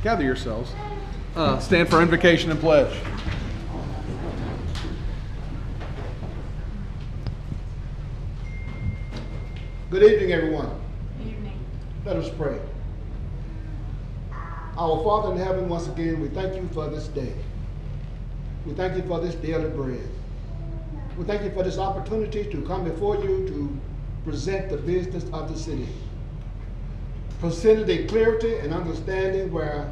gather yourselves. Stand for invocation and pledge. Good evening, everyone. Good evening. Let us pray. Our Father in heaven, once again, we thank you for this day. We thank you for this daily bread. We thank you for this opportunity to come before you to present the business of the city. Presented in clarity and understanding where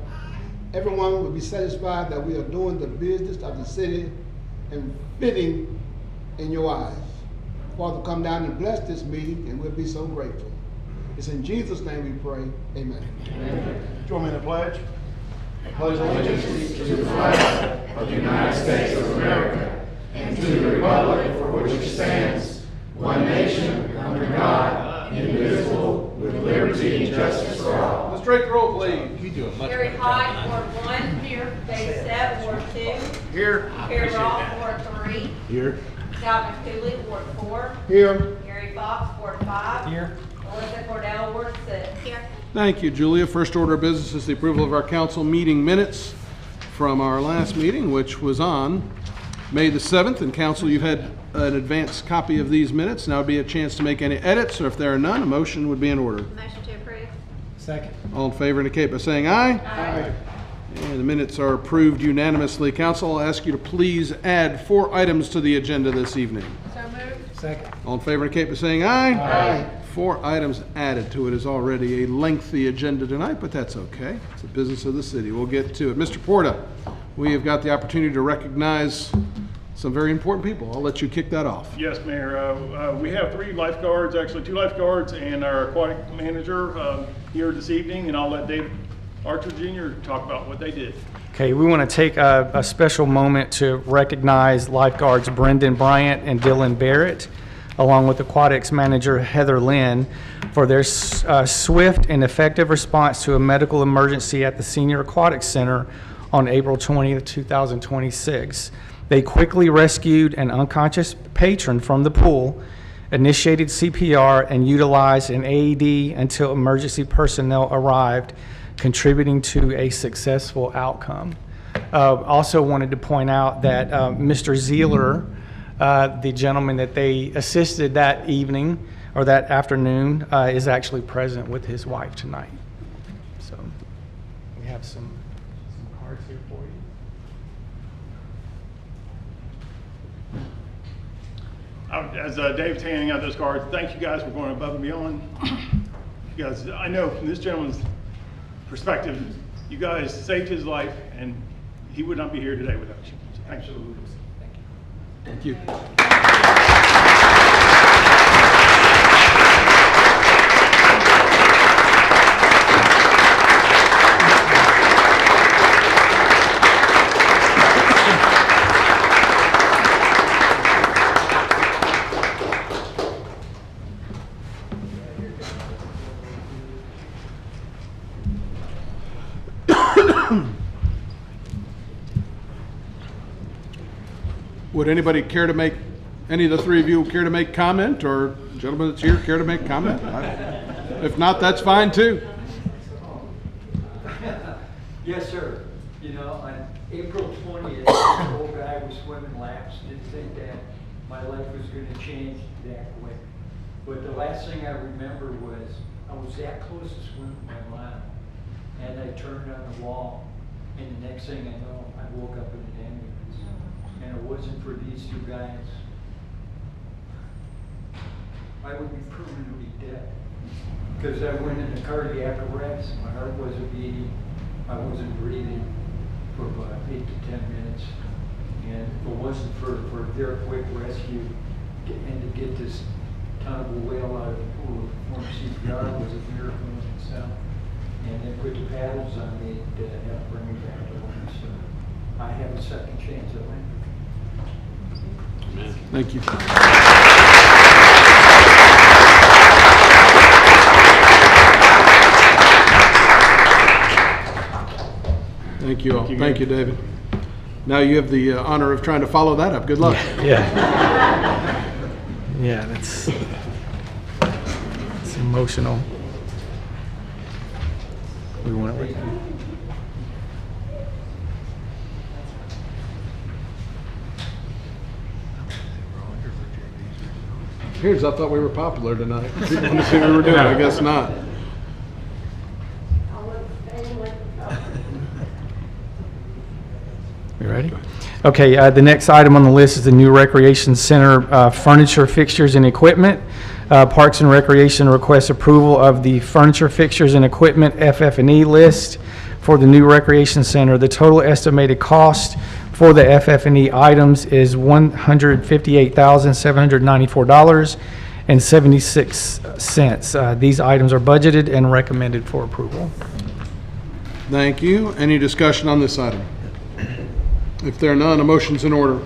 everyone will be satisfied that we are doing the business of the city and fitting in your eyes. Father, come down and bless this meeting, and we'll be so grateful. It's in Jesus' name we pray. Amen. Amen. Join me in the pledge. I pledge allegiance to the flag of the United States of America and to the republic for which it stands, one nation, under God, indivisible, with liberty and justice for all. Let's straight roll, please. You do it much Harry better Hyde, job Ward 1. Here. Dave Stepp, Ward 2. Here. Harry Roth, Ward 3. Here. Calvin Cooley, Ward 4. Here. Gary Fox, Ward 5. Here. Melissa Cordell, Ward 6. Here. Thank you, Julia. First order of business is the approval of our council meeting minutes from our last meeting, which was on May the 7th. And council, you've had an advance copy of these minutes. Now would be a chance to make any edits, or if there are none, a motion would be in order. Motion to approve. Second. All in favor indicate by saying aye. Aye. And the minutes are approved unanimously. Council, I'll ask you to please add 4 items to the agenda this evening. So moved. Second. All in favor indicate by saying aye. Aye. 4 items added to it. Is already a lengthy agenda tonight, but that's okay. It's the business of the city. We'll get to it. Mr. Porta, we have got the opportunity to recognize some very important people. I'll let you kick that off. Yes, Mayor. We have 3 lifeguards, actually 2 lifeguards and our aquatic manager here this evening, and I'll let David Archer Jr. talk about what they did. Okay, we want to take a special moment to recognize lifeguards Brendan Bryant and Dylan Barrett, along with aquatics manager Heather Lynn, for their swift and effective response to a medical emergency at the Senior Aquatics Center on April 20th, 2026. They quickly rescued an unconscious patron from the pool, initiated CPR, and utilized an AED until emergency personnel arrived, contributing to a successful outcome. Also wanted to point out that Mr. Zeeler, the gentleman that they assisted that evening or that afternoon, is actually present with his wife tonight. So we have some cards here for you. As Dave's handing out those cards, thank you guys for going above and beyond. You guys, I know from this gentleman's perspective, you guys saved his life, and he would not be here today without you. So thank you. Thank you. Would anybody care to make, any of the 3 of you care to make comment, or gentleman that's here care to make comment? If not, that's fine too. Yes, sir. You know, on April 20th, this old guy was swimming laps. Didn't think that my life was going to change that quick. But the last thing I remember was I was that close to swimming my mile, and I turned on the wall, and the next thing I know, I woke up in an ambulance. And it wasn't for these 2 guys, I would be permanently dead. Because I went into cardiac arrest, my heart wasn't beating, I wasn't breathing for about 8 to 10 minutes. And if it wasn't for their quick rescue and to get this ton of a whale out of the pool, perform CPR was a miracle in itself. And then put the paddles on me to help bring me back to life. So I have a second chance at life. Thank you. Thank you all. Thank you, David. Now you have the honor of trying to follow that up. Good luck. Yeah. Yeah, it's emotional. We want to Here's, I thought we were popular tonight. People want to see what we were doing. I guess not. You ready? Okay, the next item on the list is the new Recreation Center furniture, fixtures, and equipment. Parks and Recreation requests approval of the furniture, fixtures, and equipment FF&E list for the new Recreation Center. The total estimated cost for the FF&E items is $158,794.76. These items are budgeted and recommended for approval. Thank you. Any discussion on this item? If there are none, a motion's in order.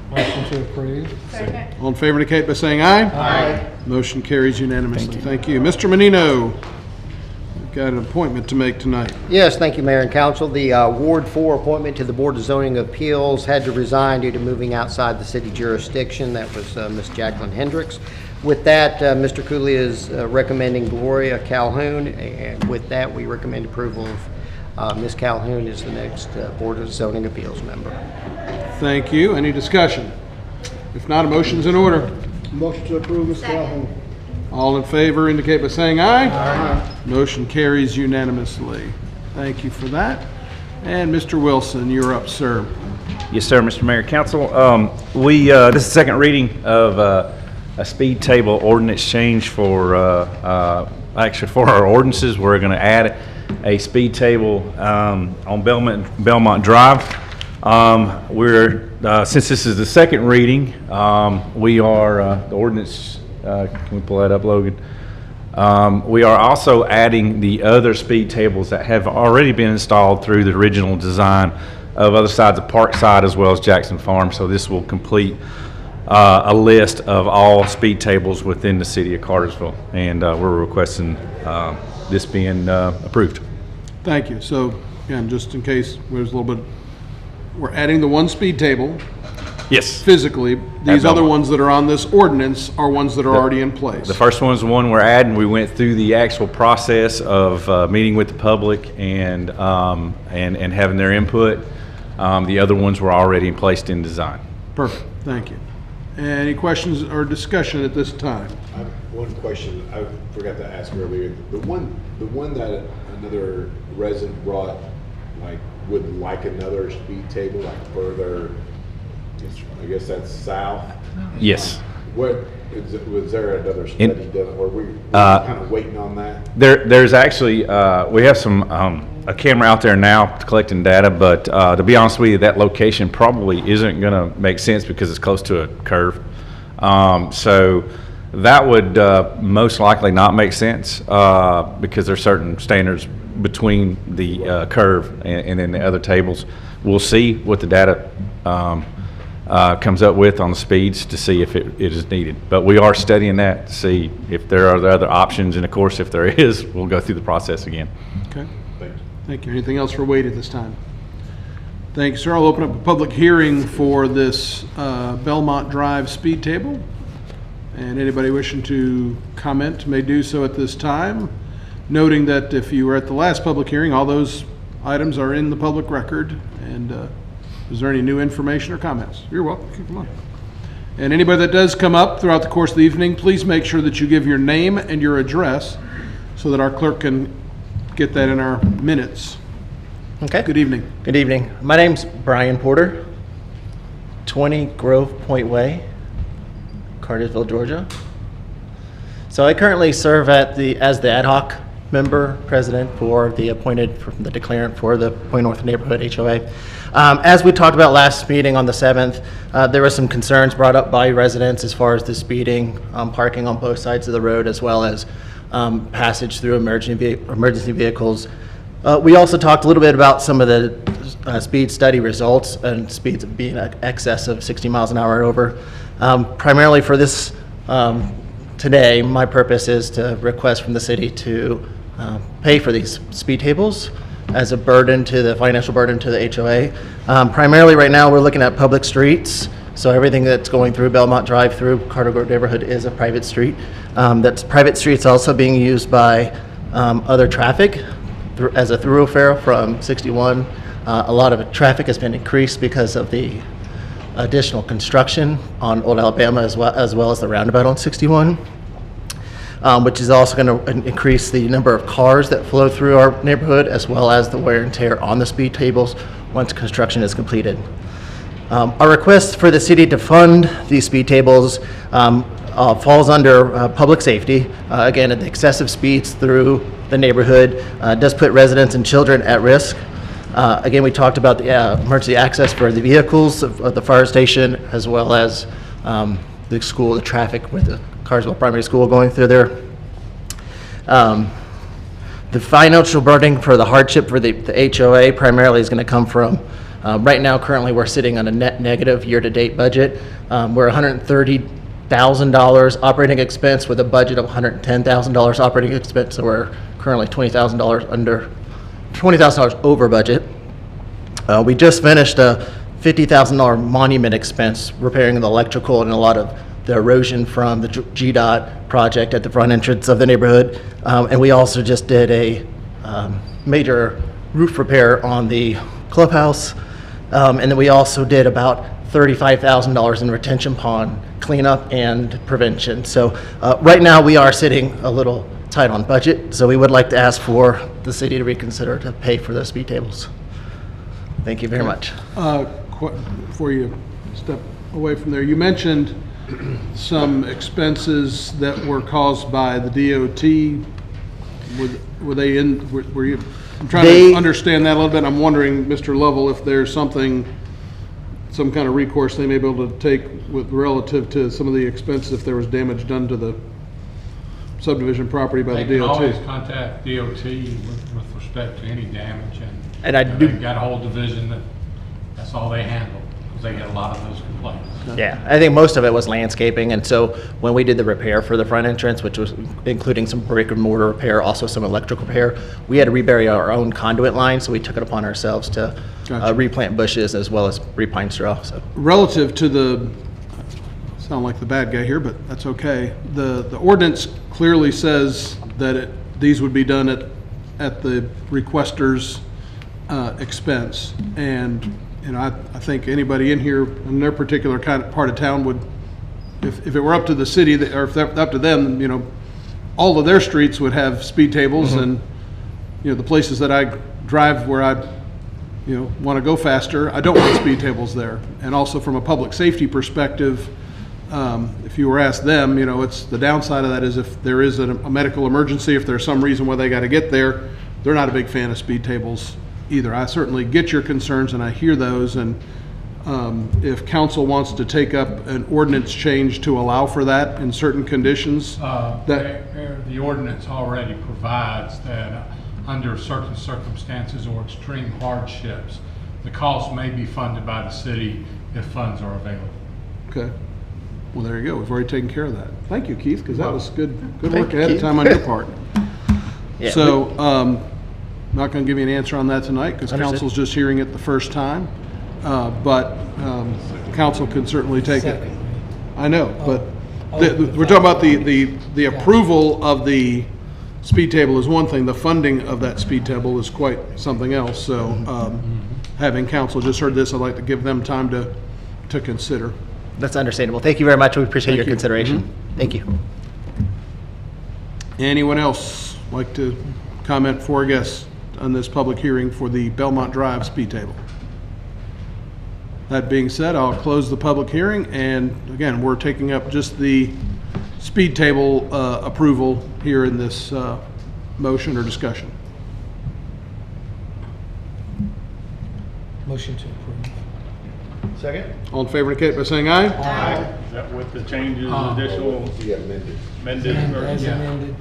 Motion to approve. Second. All in favor indicate by saying aye. Aye. Motion carries unanimously. Thank you. Mr. Menino, we've got an appointment to make tonight. Yes, thank you, Mayor and Council. The Ward 4 appointment to the Board of Zoning Appeals had to resign due to moving outside the city jurisdiction. That was Ms. Jacqueline Hendricks. With that, Mr. Cooley is recommending Gloria Calhoun, and with that, we recommend approval of Ms. Calhoun as the next Board of Zoning Appeals member. Thank you. Any discussion? If not, a motion's in order. Motion to approve, Ms. Calhoun. All in favor indicate by saying aye. Aye. Motion carries unanimously. Thank you for that. And Mr. Wilson, you're up, sir. Yes, sir, Mr. Mayor, Council. This is the second reading of a speed table ordinance change for, actually for our ordinances. We're going to add a speed table on Belmont Drive. Since this is the second reading, we are, the ordinance, can we pull that up, Logan? We are also adding the other speed tables that have already been installed through the original design of other sides of Parkside as well as Jackson Farm. So this will complete a list of all speed tables within the city of Cartersville, and we're requesting this being approved. Thank you. So, again, just in case there's a little bit, we're adding the one speed table Yes. physically. These other Belmont. ones that are on this ordinance are ones that are already in place. The first one's the one we're adding. We went through the actual process of meeting with the public and having their input. The other ones were already placed in design. Perfect. Thank you. Any questions or discussion at this time? I have one question I forgot to ask earlier. The one that another resident brought, like, would like another speed table, like further, I guess that's south. Yes. What, was there another study done, or we kind of waiting on that? There's actually, we have a camera out there now collecting data, but to be honest with you, that location probably isn't going to make sense because it's close to a curve. So that would most likely not make sense because there's certain standards between the curve and then the other tables. We'll see what the data comes up with on the speeds to see if it is needed. But we are studying that to see if there are other options, and of course, if there is, we'll go through the process again. Okay. Thanks. Thank you. Anything else for Wade at this time? Thank you, sir. I'll open up a public hearing for this Belmont Drive speed table. And anybody wishing to comment may do so at this time, noting that if you were at the last public hearing, all those items are in the public record. And is there any new information or comments? You're welcome. Come on. And anybody that does come up throughout the course of the evening, please make sure that you give your name and your address so that our clerk can get that in our minutes. Okay. Good evening. Good evening. My name's Brian Porter, 20 Grove Point Way, Cartersville, Georgia. So I currently serve as the ad hoc member president for the appointed from the declarant for the Point North Neighborhood HOA. As we talked about last meeting on the 7th, there were some concerns brought up by residents as far as the speeding, parking on both sides of the road, as well as passage through emergency vehicles. We also talked a little bit about some of the speed study results and speeds being in excess of 60 miles an hour and over. Primarily for this today, my purpose is to request from the city to pay for these speed tables as a financial burden to the HOA. Primarily right now, we're looking at public streets. So everything that's going through Belmont Drive through Cartersville neighborhood is a private street. That's private streets also being used by other traffic as a thoroughfare from 61. A lot of traffic has been increased because of the additional construction on Old Alabama as well as the roundabout on 61, which is also going to increase the number of cars that flow through our neighborhood as well as the wear and tear on the speed tables once construction is completed. Our request for the city to fund these speed tables falls under public safety. Again, the excessive speeds through the neighborhood does put residents and children at risk. Again, we talked about the emergency access for the vehicles of the fire station as well as the school, the traffic with the Cartersville Primary School going through there. The financial burden for the hardship for the HOA primarily is going to come from, right now, currently, we're sitting on a net negative year-to-date budget. We're $130,000 operating expense with a budget of $110,000 operating expense, so we're currently $20,000 over budget. We just finished a $50,000 monument expense repairing the electrical and a lot of the erosion from the GDOT project at the front entrance of the neighborhood. And we also just did a major roof repair on the clubhouse. And then we also did about $35,000 in retention pond cleanup and prevention. So right now we are sitting a little tight on budget. So we would like to ask for the city to reconsider to pay for those speed tables. Thank you very much. Before you step away from there, you mentioned some expenses that were caused by the DOT. Were they in, were you, I'm trying to understand that a little bit. I'm wondering, Mr. Lovell, if there's something, some kind of recourse they may be able to take with relative to some of the expenses if there was damage done to the subdivision property by the They can DOT. always contact DOT with respect to any damage, And I do- they've got a whole division that's all they handle, because they get a lot of those complaints. Yeah, I think most of it was landscaping, and so when we did the repair for the front entrance, which was including some brick and mortar repair, also some electrical repair, we had to rebury our own conduit line, so we took it upon ourselves to Gotcha. replant bushes as well as repine straw. So Relative to the, sound like the bad guy here, but that's okay. The ordinance clearly says that these would be done at the requester's expense. And, you know, I think anybody in here in their particular kind of part of town would, if it were up to the city, or if they're up to them, you know, all of their streets would have speed tables. And, you know, the places that I drive where I, you know, want to go faster, I don't want speed tables there. And also from a public safety perspective, if you were asked them, you know, it's the downside of that is if there is a medical emergency, if there's some reason why they got to get there, they're not a big fan of speed tables either. I certainly get your concerns and I hear those, and if council wants to take up an ordinance change to allow for that in certain conditions, The ordinance already provides that under certain circumstances or extreme hardships, the cost may be funded by the city if funds are available. okay. Well, there you go. We've already taken care of that. Thank you, Keith, because that was good Thank work you, ahead of Keith. time on your part. yeah, So, not going to give you an answer on that tonight because Understood. council's just hearing it the first time. But council can certainly take it. I know, but we're talking about the approval of the speed table is one thing. The funding of that speed table is quite something else. So, having council just heard this, I'd like to give them time to consider. that's understandable. Thank you very much. We appreciate your you. consideration. Thank you. Anyone else like to comment for guests on this public hearing for the Belmont Drive speed table? That being said, I'll close the public hearing, and again, we're taking up just the speed table approval here in this motion or discussion. Motion to approve. Second? All in favor indicate by saying aye. Is that with the changes, additional amended? As Yeah. amended.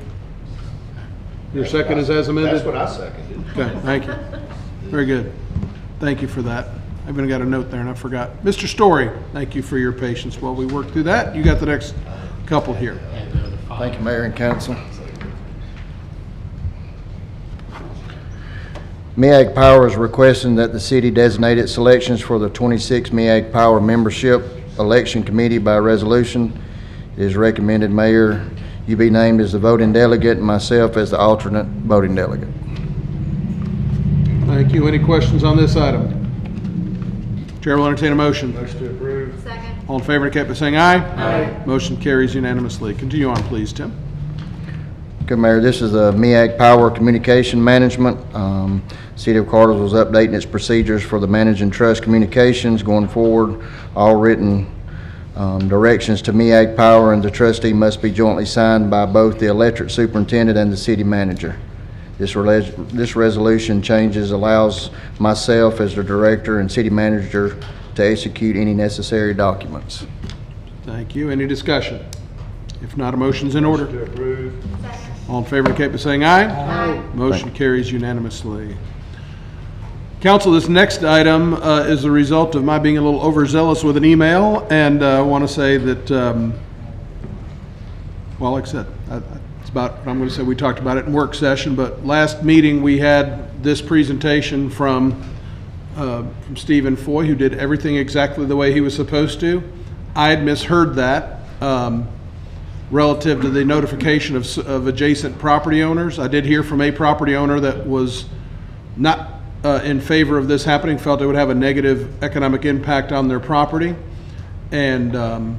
Your second is as amended? That's what I seconded. Okay, thank you. Very good. Thank you for that. I even got a note there and I forgot. Mr. Story, thank you for your patience while we work through that. You got the next couple here. Thank you, Mayor and Council. MEAG Power is requesting that the city designate its selections for the 26 MEAG Power Membership Election Committee by resolution. It is recommended Mayor, you be named as the voting delegate and myself as the alternate voting delegate. Thank you. Any questions on this item? Chair will entertain a motion. Motion to approve. All in favor indicate by saying aye. Aye. Motion carries unanimously. Continue on, please, Tim. Okay, Mayor, this is the MEAG Power Communication Management. City of Cartersville is updating its procedures for the manage and trust communications going forward. All written directions to MEAG Power and the trustee must be jointly signed by both the electric superintendent and the city manager. This resolution changes allows myself as the director and city manager to execute any necessary documents. Thank you. Any discussion? If not, a motion's in order. To approve. All in favor indicate by saying aye. Aye. Motion carries unanimously. Council, this next item is the result of my being a little overzealous with an email, and I want to say that, well, like I said, it's about what I'm going to say. We talked about it in work session, but last meeting we had this presentation from Stephen Foy, who did everything exactly the way he was supposed to. I had misheard that relative to the notification of adjacent property owners. I did hear from a property owner that was not in favor of this happening, felt it would have a negative economic impact on their property. And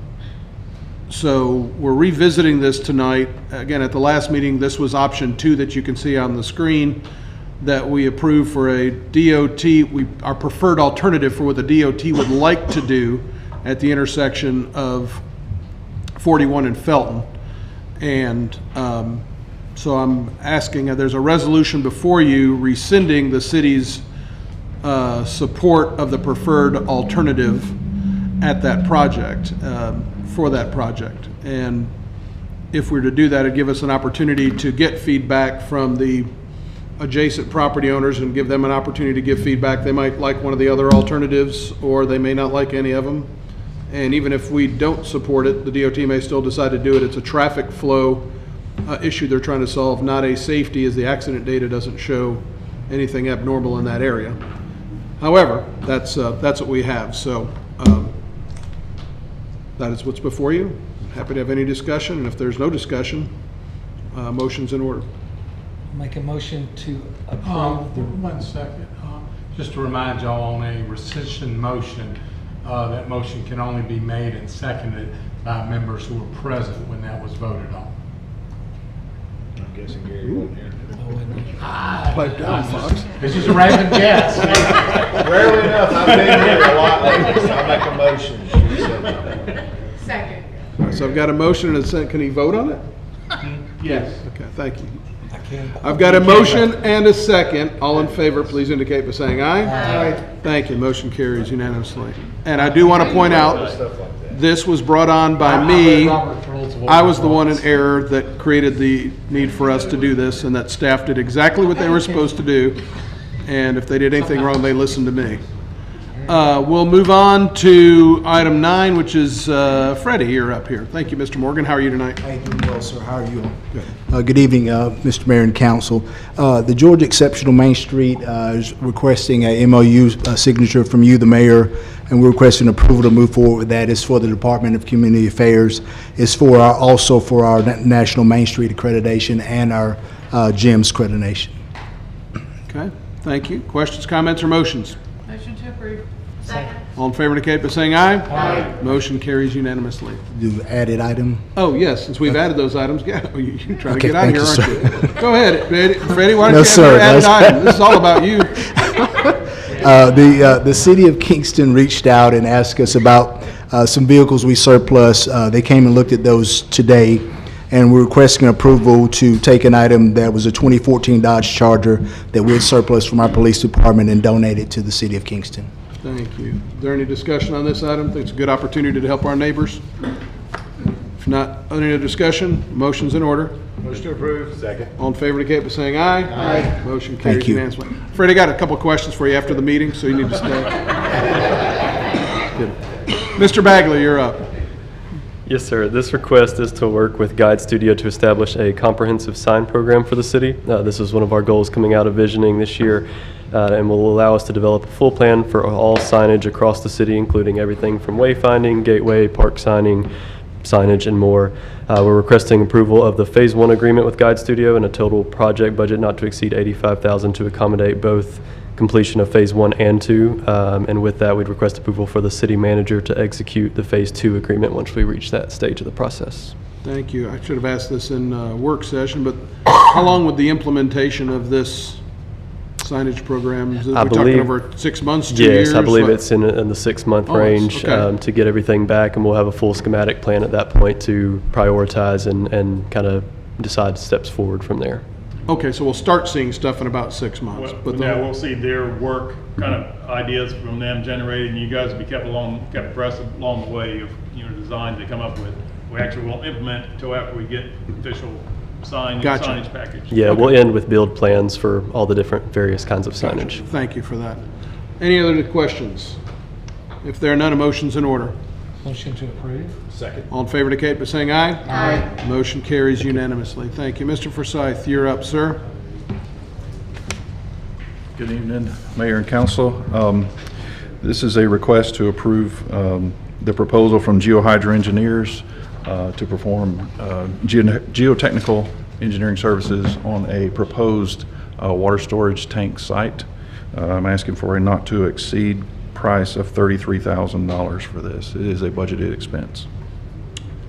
so we're revisiting this tonight. Again, at the last meeting, this was option 2 that you can see on the screen that we approved for a DOT, our preferred alternative for what the DOT would like to do at the intersection of 41 and Felton. And so I'm asking, there's a resolution before you rescinding the city's support of the preferred alternative at that project, for that project. And if we were to do that, it'd give us an opportunity to get feedback from the adjacent property owners and give them an opportunity to give feedback. They might like one of the other alternatives, or they may not like any of them. And even if we don't support it, the DOT may still decide to do it. It's a traffic flow issue they're trying to solve, not a safety, as the accident data doesn't show anything abnormal in that area. However, that's what we have. So that is what's before you. Happy to have any discussion, and if there's no discussion, motion's in order. Make a motion to approve the... 1 second. Just to remind y'all, on a rescission motion, that motion can only be made and seconded by members who were present when that was voted on. I'm guessing Gary wasn't here. Pipe down, Fox. It's just a random guess. Rarely enough, I've been here a lot lately, so I make a motion. Second. All right, so I've got a motion and a second. Can he vote on it? Yes. Okay, thank you. I've got a motion and a second. All in favor, please indicate by saying aye. Aye. Thank you. Motion carries unanimously. And I do want to point out, this was brought on by me. I was the one in error that created the need for us to do this, and that staff did exactly what they were supposed to do. And if they did anything wrong, they listened to me. We'll move on to item 9, which is Freddie, you're up here. Thank you, Mr. Morgan. How are you tonight? How you doing, well, sir? How are you all? Good evening, Mr. Mayor and Council. The Georgia Exceptional Main Street is requesting a MOU signature from you, the mayor, and we're requesting approval to move forward with that. It's for the Department of Community Affairs. It's for also for our National Main Street accreditation and our GEMS accreditation. Okay, thank you. Questions, comments, or motions? Motion to approve. Second. All in favor indicate by saying aye. Aye. Motion carries unanimously. Do added item? Oh, yes, since we've added those items, yeah, you're trying to Okay, get out of here, thank you, aren't you? Go ahead, Freddie, why don't No, you sir, have your added that's- item? This is all about you. The city of Kingston reached out and asked us about some vehicles we surplus. They came and looked at those today, and we're requesting approval to take an item that was a 2014 Dodge Charger that we had surplus from our police department and donate it to the city of Kingston. Thank you. Is there any discussion on this item? I think it's a good opportunity to help our neighbors. If not, any other discussion? Motion's in order. Motion to approve. Second. All in favor indicate by saying aye. Aye. Motion carries Thank you. unanimously. Freddie, I got a couple of questions for you after the meeting, so you need to stay. Good. Mr. Bagley, you're up. Yes, sir. This request is to work with Guide Studio to establish a comprehensive sign program for the city. This is one of our goals coming out of visioning this year, and will allow us to develop a full plan for all signage across the city, including everything from wayfinding, gateway, park signage, and more. We're requesting approval of the Phase 1 agreement with Guide Studio and a total project budget not to exceed $85,000 to accommodate both completion of Phase 1 and 2. And with that, we'd request approval for the city manager to execute the Phase 2 agreement once we reach that stage of the process. Thank you. I should have asked this in work session, but how long would the implementation of this signage program? Are we talking over 6 months, 2 years? Yes, I believe What? it's in the 6-month Oh, it's- range okay. to get everything back, and we'll have a full schematic plan at that point to prioritize and kind of decide steps forward from there. Okay, so we'll start seeing stuff in about 6 months. Well, But yeah, the- we'll see their work, kind of ideas from them generated, and you guys will be kept abreast along the way of, designs they come up with. We actually won't implement until after we get official Gotcha. signage package. Yeah, we'll end with build plans for all the different various kinds of signage. Thank you for that. Any other questions? If there are none, a motion's in order. Motion to approve. All in favor indicate by saying aye. Aye. Motion carries unanimously. Thank you. Mr. Forsyth, you're up, sir. Good evening, Mayor and Council. This is a request to approve the proposal from GeoHydra Engineers to perform geotechnical engineering services on a proposed water storage tank site. I'm asking for a not-to-exceed price of $33,000 for this. It is a budgeted expense.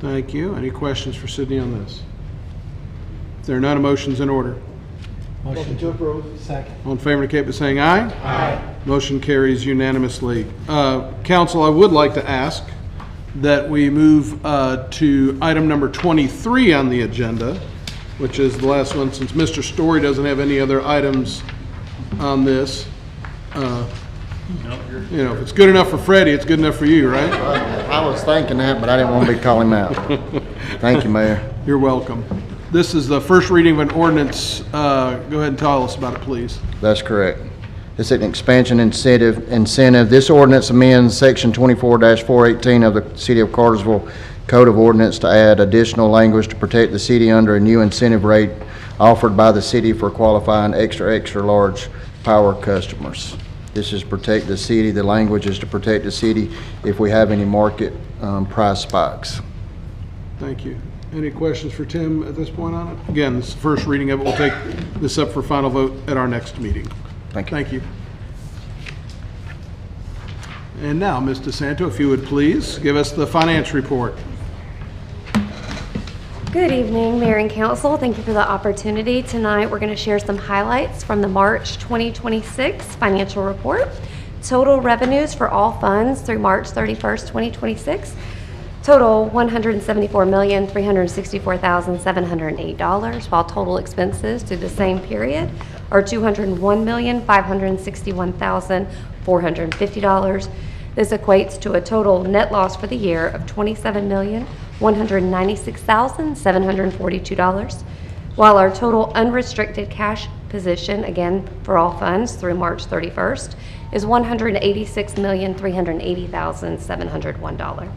Thank you. Any questions for Sydney on this? If there are none, a motion's in order. Motion to approve. Second. All in favor indicate by saying aye. Aye. Motion carries unanimously. Council, I would like to ask that we move to item number 23 on the agenda, which is the last one, since Mr. Story doesn't have any other items on this. If it's good enough for Freddie, it's good enough for you, right? I was thinking that, but I didn't want to be calling him out. Thank you, Mayor. You're welcome. This is the first reading of an ordinance. Go ahead and tell us about it, please. That's correct. It's an expansion incentive. This ordinance amends Section 24-418 of the City of Cartersville Code of Ordinance to add additional language to protect the city under a new incentive rate offered by the city for qualifying extra large power customers. This is protect the city. The language is to protect the city if we have any market price spikes. Thank you. Any questions for Tim at this point on it? Again, this is the first reading of it. We'll take this up for final vote at our next meeting. Thank you. Thank you. And now, Ms. DeSanto, if you would please give us the finance report. Good evening, Mayor and Council. Thank you for the opportunity. Tonight, we're going to share some highlights from the March 2026 financial report. Total revenues for all funds through March 31st, 2026. Total $174,364,708, while total expenses through the same period are $201,561,450. This equates to a total net loss for the year of $27,196,742, while our total unrestricted cash position, again for all funds through March 31st, is $186,380,701.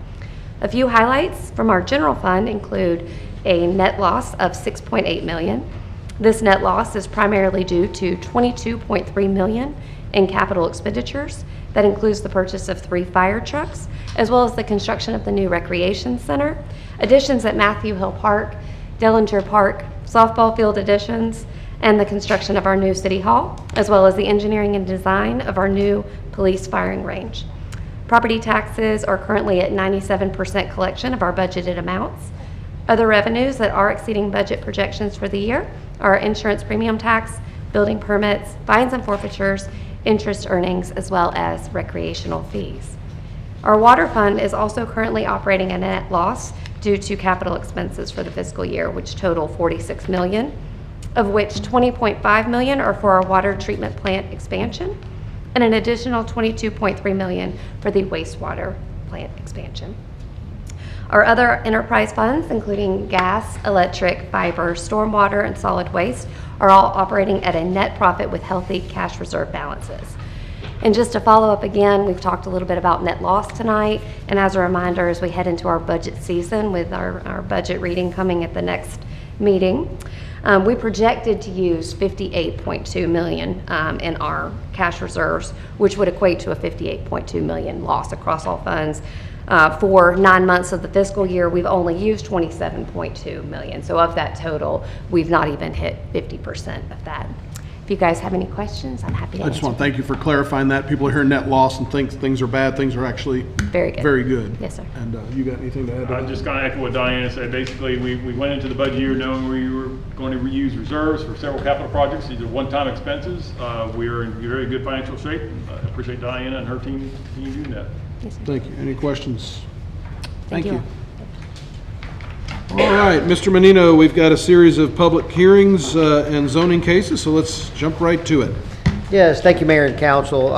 A few highlights from our general fund include a net loss of $6.8 million. This net loss is primarily due to $22.3 million in capital expenditures. That includes the purchase of 3 fire trucks, as well as the construction of the new recreation center, additions at Matthew Hill Park, Dellinger Park, softball field additions, and the construction of our new city hall, as well as the engineering and design of our new police firing range. Property taxes are currently at 97% collection of our budgeted amounts. Other revenues that are exceeding budget projections for the year are insurance premium tax, building permits, fines and forfeitures, interest earnings, as well as recreational fees. Our water fund is also currently operating a net loss due to capital expenses for the fiscal year, which total $46 million, of which $20.5 million are for our water treatment plant expansion, and an additional $22.3 million for the wastewater plant expansion. Our other enterprise funds, including gas, electric, fiber, stormwater, and solid waste, are all operating at a net profit with healthy cash reserve balances. And just to follow up again, we've talked a little bit about net loss tonight, and as a reminder, as we head into our budget season with our budget reading coming at the next meeting, we projected to use $58.2 million in our cash reserves, which would equate to a $58.2 million loss across all funds. For 9 months of the fiscal year, we've only used $27.2 million. So of that total, we've not even hit 50% of that. If you guys have any questions, I'm happy to I just answer. want to thank you for clarifying that. People hear net loss and think things are bad. Things are actually Very good. very good. Yes, sir. And you got anything to add to I that? just kind of echo what Diana said. Basically, we went into the budget year knowing we were going to reuse reserves for several capital projects. These are one-time expenses. We are in very good financial shape. I appreciate Diana and her team doing that. Yes, sir. Thank you. Any questions? Thank you. All right, Mr. Menino, we've got a series of public hearings and zoning cases, so let's jump right to it. Yes, thank you, Mayor and Council.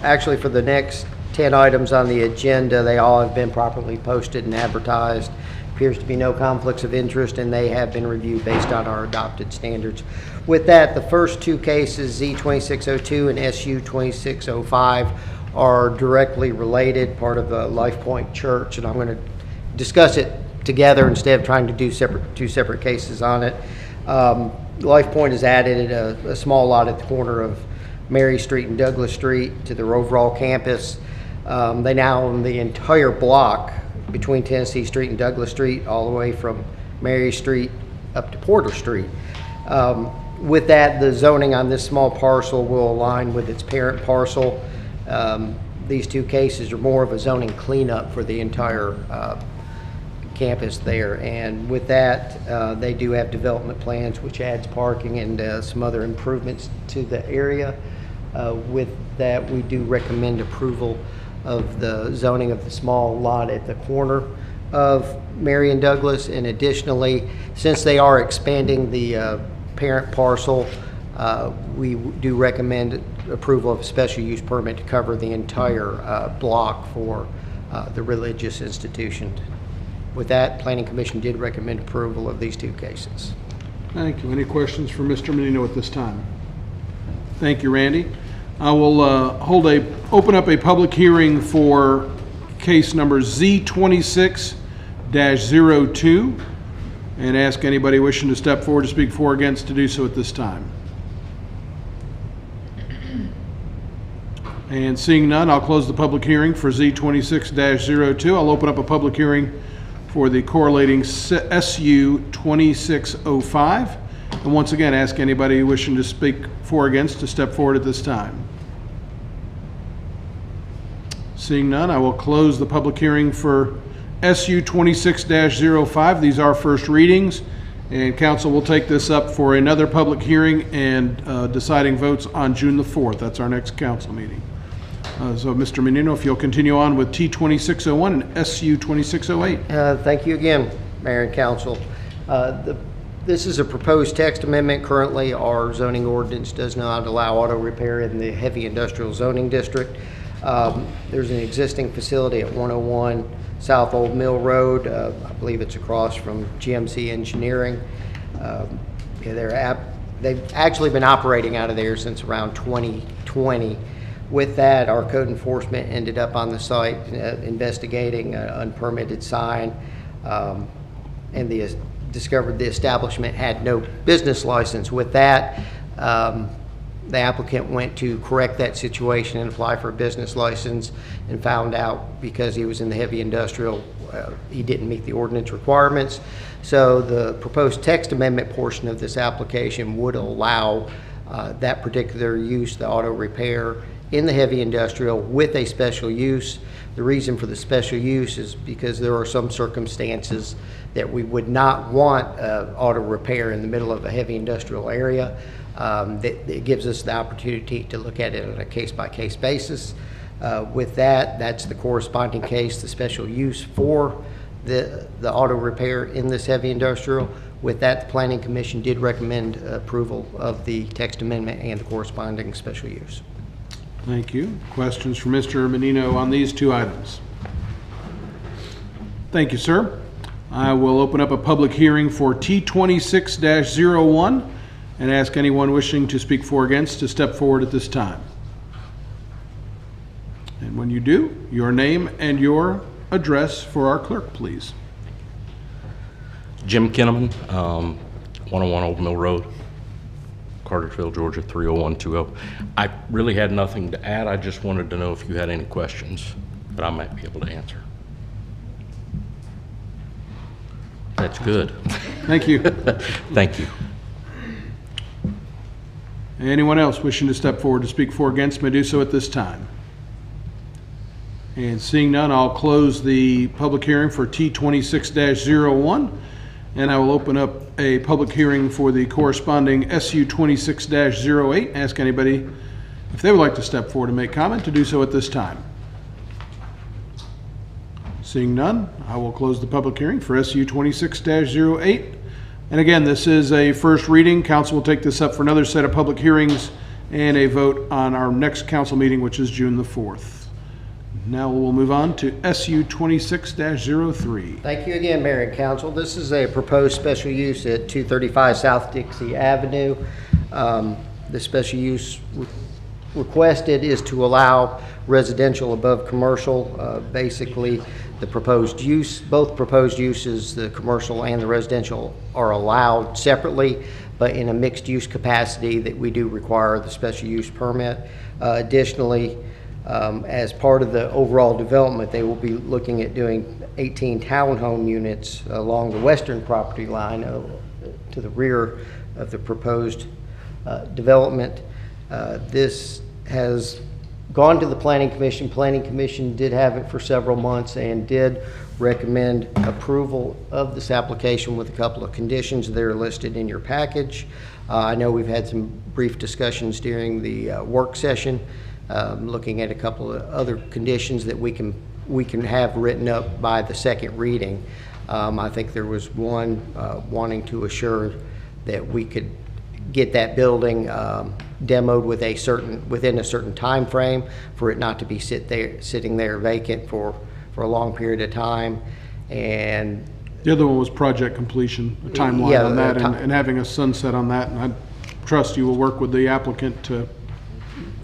Actually, for the next 10 items on the agenda, they all have been properly posted and advertised. Appears to be no conflicts of interest, and they have been reviewed based on our adopted standards. With that, the first two cases, Z2602 and SU2605, are directly related, part of the Life Point Church, and I'm going to discuss it together instead of trying to do two separate cases on it. Life Point has added a small lot at the corner of Mary Street and Douglas Street to their overall campus. They now own the entire block between Tennessee Street and Douglas Street, all the way from Mary Street up to Porter Street. With that, the zoning on this small parcel will align with its parent parcel. These two cases are more of a zoning cleanup for the entire campus there. And with that, they do have development plans, which adds parking and some other improvements to the area. With that, we do recommend approval of the zoning of the small lot at the corner of Mary and Douglas. And additionally, since they are expanding the parent parcel, we do recommend approval of a special use permit to cover the entire block for the religious institution. With that, Planning Commission did recommend approval of these two cases. Thank you. Any questions for Mr. Menino at this time? Thank you, Randy. I will open up a public hearing for case number Z26-02 and ask anybody wishing to step forward to speak for or against to do so at this time. And seeing none, I'll close the public hearing for Z26-02. I'll open up a public hearing for the correlating SU2605. And once again, ask anybody wishing to speak for or against to step forward at this time. Seeing none, I will close the public hearing for SU26-05. These are first readings, and council will take this up for another public hearing and deciding votes on June the 4th. That's our next council meeting. So, Mr. Menino, if you'll continue on with T2601 and SU2608. Thank you again, Mayor and Council. This is a proposed text amendment. Currently, our zoning ordinance does not allow auto repair in the heavy industrial zoning district. There's an existing facility at 101 South Old Mill Road. I believe it's across from GMC Engineering. They've actually been operating out of there since around 2020. With that, our code enforcement ended up on the site investigating an unpermitted sign, and discovered the establishment had no business license. With that, the applicant went to correct that situation and apply for a business license, and found out because he was in the heavy industrial, he didn't meet the ordinance requirements. So the proposed text amendment portion of this application would allow that particular use, the auto repair, in the heavy industrial with a special use. The reason for the special use is because there are some circumstances that we would not want auto repair in the middle of a heavy industrial area. It gives us the opportunity to look at it on a case-by-case basis. With that, that's the corresponding case, the special use for the auto repair in this heavy industrial. With that, the Planning Commission did recommend approval of the text amendment and the corresponding special use. Thank you. Questions for Mr. Menino on these two items? Thank you, sir. I will open up a public hearing for T26-01 and ask anyone wishing to speak for or against to step forward at this time. And when you do, your name and your address for our clerk, please. Jim Kinnaman, 101 Old Mill Road, Cartersville, Georgia, 30120. I really had nothing to add. I just wanted to know if you had any questions that I might be able to answer. That's good. Thank you. Thank you. Anyone else wishing to step forward to speak for or against may do so at this time. And seeing none, I'll close the public hearing for T26-01, and I will open up a public hearing for the corresponding SU 26-08. Ask anybody if they would like to step forward and make comment to do so at this time. Seeing none, I will close the public hearing for SU 26-08. And again, this is a first reading. Council will take this up for another set of public hearings and a vote on our next council meeting, which is June the 4th. Now we'll move on to SU 26-03. Thank you again, Mayor and Council. This is a proposed special use at 235 South Dixie Avenue. The special use requested is to allow residential above commercial. Basically, the proposed use, both proposed uses, the commercial and the residential, are allowed separately, but in a mixed use capacity that we do require the special use permit. Additionally, as part of the overall development, they will be looking at doing 18 townhome units along the western property line to the rear of the proposed development. This has gone to the Planning Commission. Planning Commission did have it for several months and did recommend approval of this application with a couple of conditions that are listed in your package. I know we've had some brief discussions during the work session, looking at a couple of other conditions that we can have written up by the second reading. I think there was one wanting to assure that we could get that building demoed within a certain time frame, for it not to be sitting there vacant for a long period of time. And the other one was project completion, a timeline on that, and having a sunset on that. And I trust you will work with the applicant to.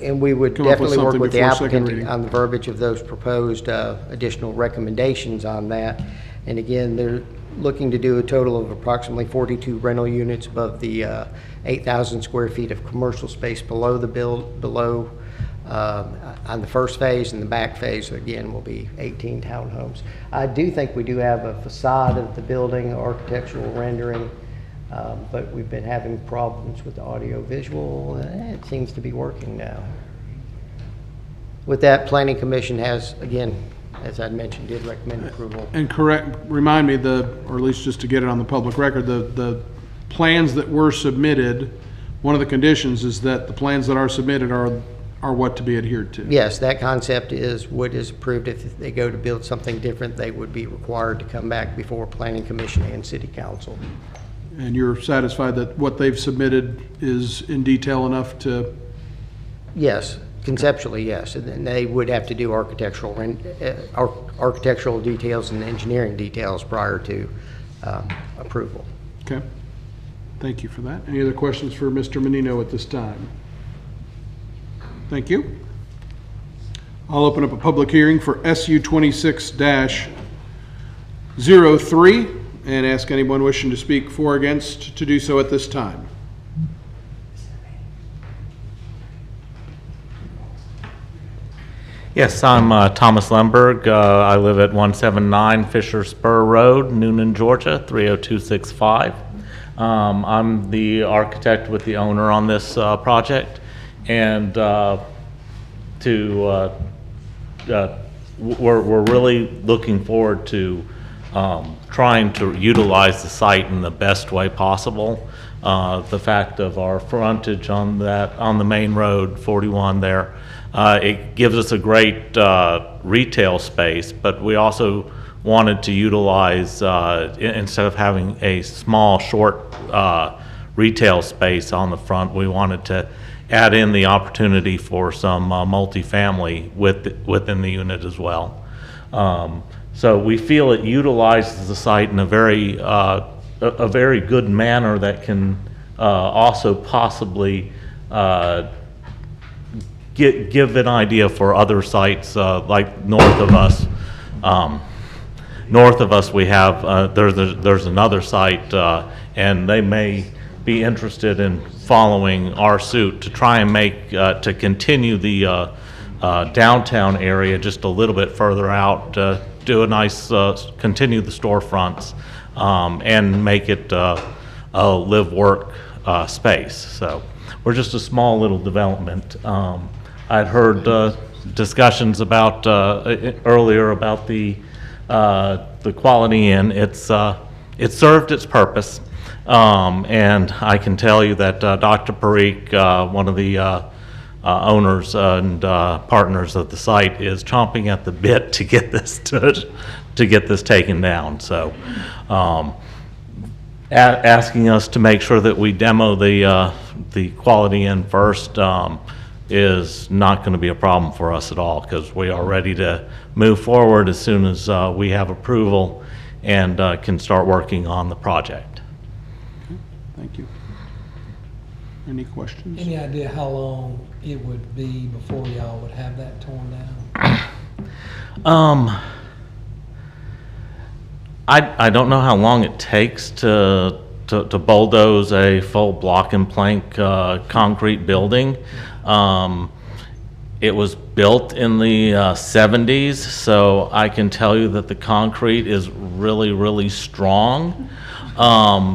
And we would come up definitely work with the before second applicant reading. on the verbiage of those proposed additional recommendations on that. And again, they're looking to do a total of approximately 42 rental units above the 8,000 square feet of commercial space below the on the first phase, and the back phase again will be 18 townhomes. I do think we do have a facade of the building, architectural rendering, but we've been having problems with the audio visual. It seems to be working now. With that, Planning Commission has, again, as I mentioned, did recommend approval. And remind me, or at least just to get it on the public record, the plans that were submitted, one of the conditions is that the plans that are submitted are what to be adhered to. Yes, that concept is what is approved. If they go to build something different, they would be required to come back before Planning Commission and City Council. And you're satisfied that what they've submitted is in detail enough to? Yes, conceptually, yes. And then they would have to do architectural details and engineering details prior to approval. Okay. Thank you for that. Any other questions for Mr. Menino at this time? Thank you. I'll open up a public hearing for SU 26-03 and ask anyone wishing to speak for or against to do so at this time. Yes, I'm Thomas Lemberg. I live at 179 Fisher Spur Road, Noonan, Georgia, 30265. I'm the architect with the owner on this project, and we're really looking forward to trying to utilize the site in the best way possible. The fact of our frontage on the main road 41 there, it gives us a great retail space, but we also wanted to utilize, instead of having a small, short retail space on the front, we wanted to add in the opportunity for some multifamily within the unit as well. So we feel it utilizes the site in a very good manner that can also possibly give an idea for other sites like north of us. North of us, we have there's another site, and they may be interested in following our suit to try and make to continue the downtown area just a little bit further out, do a nice continue the storefronts, and make it a live-work space. So we're just a small little development. I'd heard discussions about earlier about the Quality Inn. It served its purpose, and I can tell you that Dr. Parikh, one of the owners and partners of the site, is chomping at the bit to get this to get this taken down. So, asking us to make sure that we demo the Quality Inn first is not going to be a problem for us at all, because we are ready to move forward as soon as we have approval and can start working on the project. Okay, thank you. Any questions? Any idea how long it would be before y'all would have that torn down? I don't know how long it takes to bulldoze a full block and plank concrete building. It was built in the 70s, so I can tell you that the concrete is really, really strong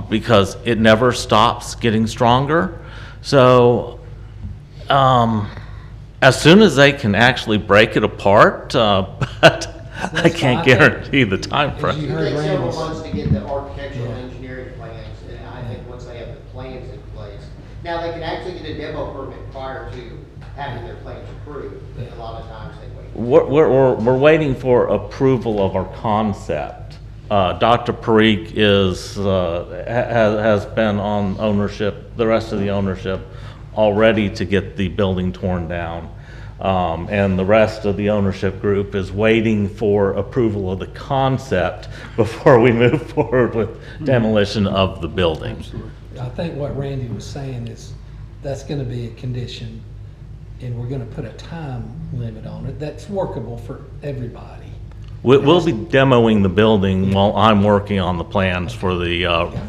because it never stops getting stronger. So as soon as they can actually break it apart, but I can't guarantee the time frame. It takes several months to get the architectural and engineering plans, and I think once they have the plans in place. Now, they can actually get a demo permit prior to having their plans approved, but a lot of times they wait. We're waiting for approval of our concept. Dr. Parikh has been on ownership, the rest of the ownership, already to get the building torn down. And the rest of the ownership group is waiting for approval of the concept before we move forward with demolition of the building. I think what Randy was saying is that's going to be a condition, and we're going to put a time limit on it that's workable for everybody. We'll be demoing the building while I'm working on the plans for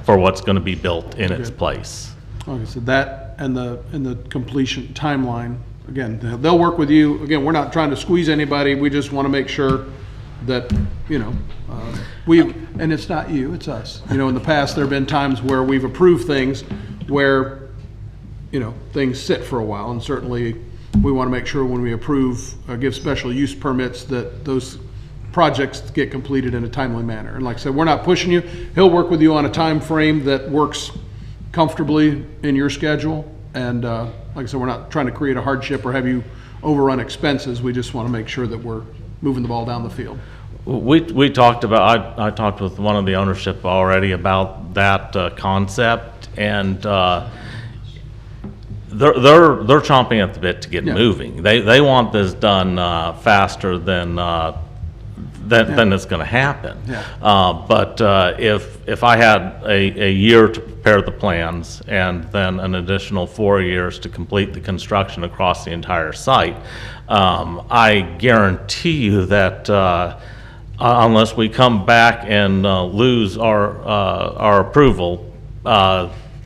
for what's going to be built in its place. Okay, so that and the completion timeline, again, they'll work with you. Again, we're not trying to squeeze anybody. We just want to make sure that, you know, and it's not you, it's us. You know, in the past, there have been times where we've approved things where, you know, things sit for a while, and certainly we want to make sure when we approve, give special use permits, that those projects get completed in a timely manner. And like I said, we're not pushing you. He'll work with you on a time frame that works comfortably in your schedule. And like I said, we're not trying to create a hardship or have you overrun expenses. We just want to make sure that we're moving the ball down the field. We talked about, I talked with one of the ownership already about that concept, and they're chomping at the bit to get moving. They want this done faster than it's going to happen. But if I had a year to prepare the plans and then an additional 4 years to complete the construction across the entire site, I guarantee you that unless we come back and lose our approval,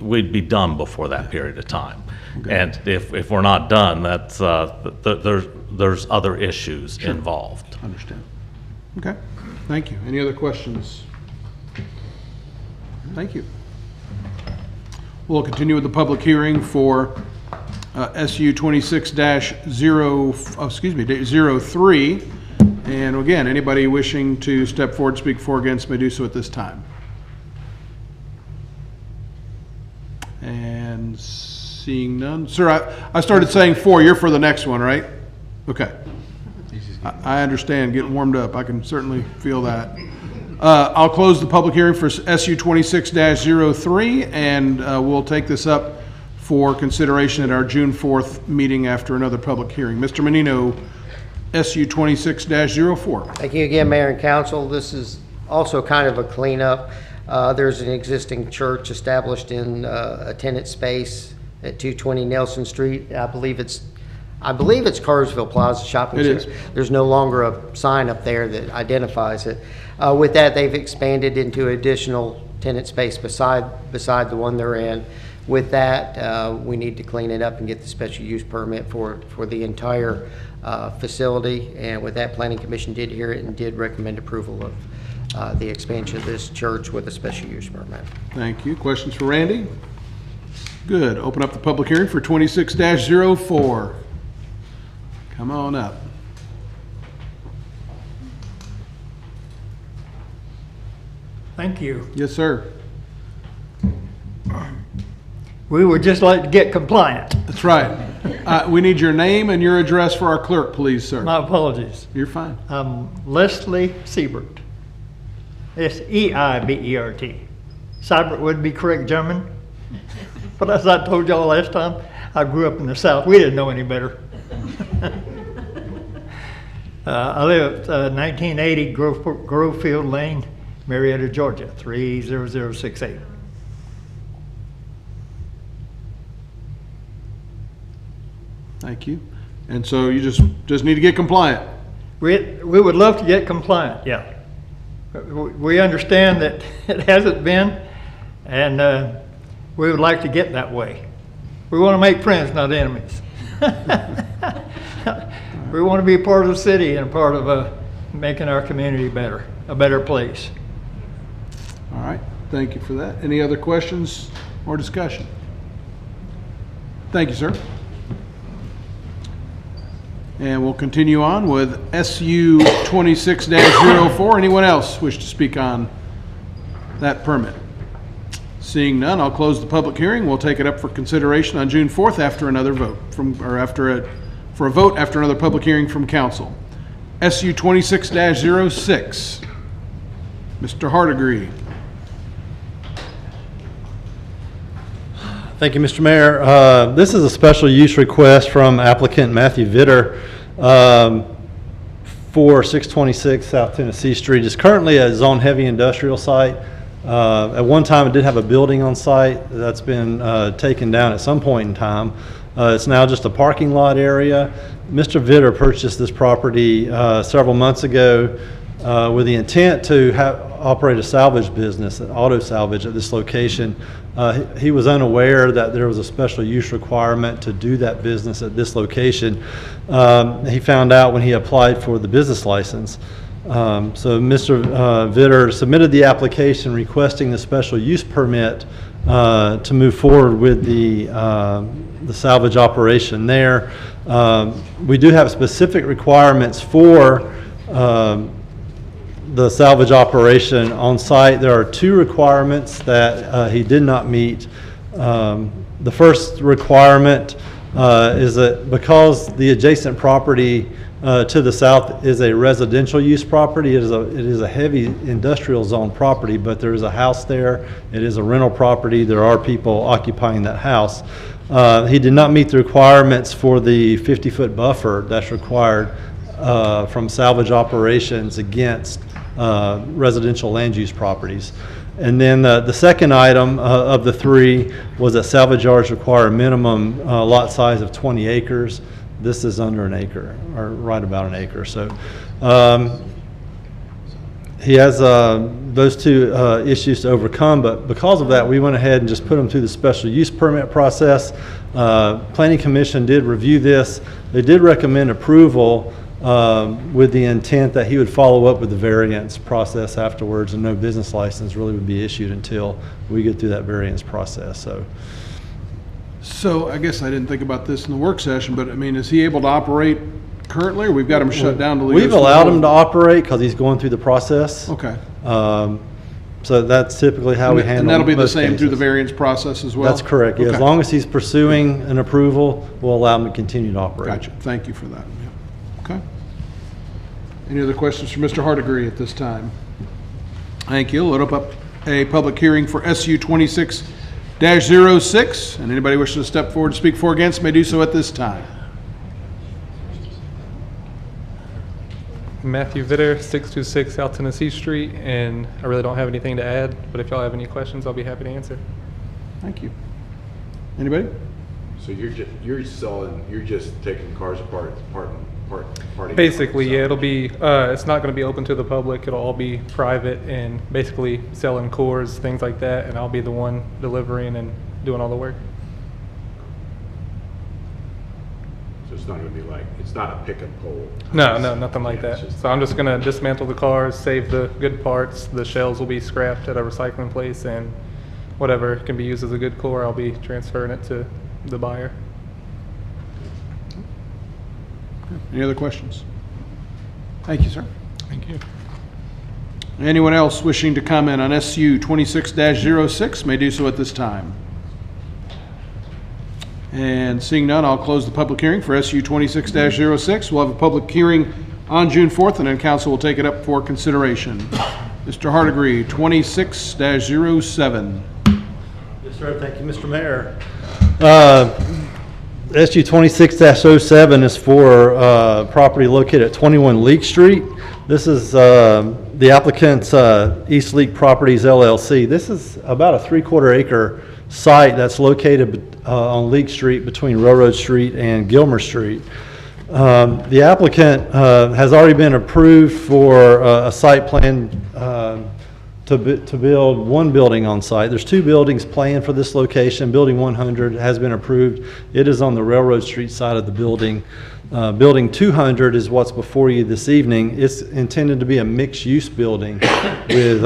we'd be done before that period of time. Okay. And if we're not done, that's there's other issues involved. Understand. Okay, thank you. Any other questions? Thank you. We'll continue with the public hearing for SU 26-03. And again, anybody wishing to step forward, speak for or against, may do so at this time. And seeing none. Sir, I started saying 4. You're for the next one, right? Okay. I understand, getting warmed up. I can certainly feel that. I'll close the public hearing for SU 26-03, and we'll take this up for consideration at our June 4th meeting after another public hearing. Mr. Menino, SU 26-04. Thank you again, Mayor and Council. This is also kind of a cleanup. There's an existing church established in a tenant space at 220 Nelson Street. I believe it's Cartersville Plaza Shopping Center. It is. There's no longer a sign up there that identifies it. With that, they've expanded into additional tenant space beside the one they're in. With that, we need to clean it up and get the special use permit for the entire facility. And with that, Planning Commission did hear it and did recommend approval of the expansion of this church with a special use permit. Thank you. Questions for Randy? Good. Open up the public hearing for 26-04. Come on up. Thank you. Yes, sir. We would just like to get compliant. That's right. We need your name and your address for our clerk, please, sir. My apologies. You're fine. Leslie Siebert. S-E-I-B-E-R-T. Siebert would be correct German. But as I told y'all last time, I grew up in the South. We didn't know any better. I live at 1980 Grove Field Lane, Marietta, Georgia, 30068. Thank you. And so you just need to get compliant. We would love to get compliant, yeah. We understand that it hasn't been, and we would like to get that way. We want to make friends, not enemies. We want to be part of the city and part of making our community better, a better place. All right. Thank you for that. Any other questions or discussion? Thank you, sir. And we'll continue on with SU 26-04. Anyone else wish to speak on that permit? Seeing none, I'll close the public hearing. We'll take it up for consideration on June 4th after another vote for a vote after another public hearing from council. SU 26-06. Mr. Hardegree. Thank you, Mr. Mayor. This is a special use request from applicant Matthew Vitter for 626 South Tennessee Street. It's currently a zone heavy industrial site. At one time, it did have a building on site that's been taken down at some point in time. It's now just a parking lot area. Mr. Vitter purchased this property several months ago with the intent to operate a salvage business, an auto salvage at this location. He was unaware that there was a special use requirement to do that business at this location. He found out when he applied for the business license. So Mr. Vitter submitted the application requesting the special use permit to move forward with the salvage operation there. We do have specific requirements for the salvage operation on site. There are two requirements that he did not meet. The first requirement is that because the adjacent property to the south is a residential use property, it is a heavy industrial zone property, but there is a house there. It is a rental property. There are people occupying that house. He did not meet the requirements for the 50-foot buffer that's required from salvage operations against residential land use properties. And then the second item of the three was that salvage yards require a minimum lot size of 20 acres. This is under an acre, or right about an acre. So he has those two issues to overcome, but because of that, we went ahead and just put him through the special use permit process. Planning Commission did review this. They did recommend approval with the intent that he would follow up with the variance process afterwards, and no business license really would be issued until we get through that variance process. So I guess I didn't think about this in the work session, but I mean, is he able to operate currently, or we've got him shut down? We've allowed him to operate because he's going through the process. Okay. So that's typically how we handle it. And that'll be the same through the variance process as well? That's correct. Yeah, Okay. as long as he's pursuing an approval, we'll allow him to continue to operate. Gotcha. Thank you for that. Yeah. Okay. Any other questions for Mr. Hardegree at this time? Thank you. Load up a public hearing for SU 26-06, and anybody wishing to step forward to speak for or against may do so at this time. Matthew Vitter, 626 South Tennessee Street, and I really don't have anything to add, but if y'all have any questions, I'll be happy to answer. Thank you. Anybody? So you're just taking cars apart, parting. Basically, yeah, it'll be, it's not going to be open to the public. It'll all be private and basically selling cores, things like that, and I'll be the one delivering and doing all the work. So it's not going to be like, it's not a pick and pull. No, nothing like that. So I'm just going to dismantle the cars, save the good parts. The shells will be scrapped at a recycling place, and whatever can be used as a good core, I'll be transferring it to the buyer. Any other questions? Thank you, sir. Thank you. Anyone else wishing to comment on SU 26-06 may do so at this time. And seeing none, I'll close the public hearing for SU 26-06. We'll have a public hearing on June 4th, and then council will take it up for consideration. Mr. Hardigree, 26-07. Yes, sir. Thank you, Mr. Mayor. SU 26-07 is for property located at 21 Leek Street. This is the applicant's East Leek Properties LLC. This is about a 3/4 acre site that's located on Leek Street between Railroad Street and Gilmer Street. The applicant has already been approved for a site plan to build one building on site. There's 2 buildings planned for this location. Building 100 has been approved. It is on the Railroad Street side of the building. Building 200 is what's before you this evening. It's intended to be a mixed-use building with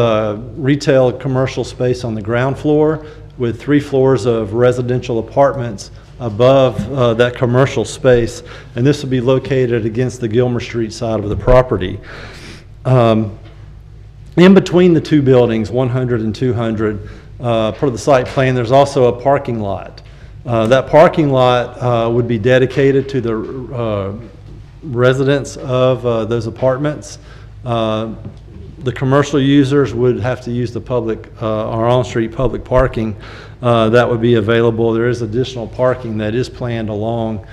retail commercial space on the ground floor with 3 floors of residential apartments above that commercial space. And this will be located against the Gilmer Street side of the property. In between the 2 buildings, 100 and 200, per the site plan, there's also a parking lot. That parking lot would be dedicated to the residents of those apartments. The commercial users would have to use the public or on-street public parking that would be available. There is additional parking that is planned along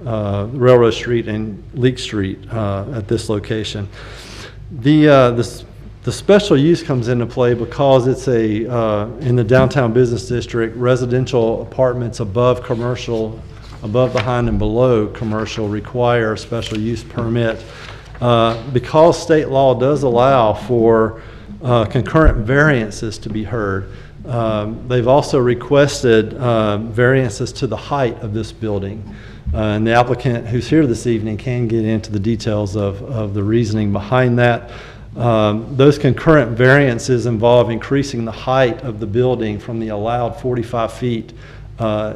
Railroad Street and Leek Street at this location. The special use comes into play because it's in the downtown business district, residential apartments above commercial, above, behind, and below commercial require a special use permit. Because state law does allow for concurrent variances to be heard, they've also requested variances to the height of this building. And the applicant who's here this evening can get into the details of the reasoning behind that. Those concurrent variances involve increasing the height of the building from the allowed 45 feet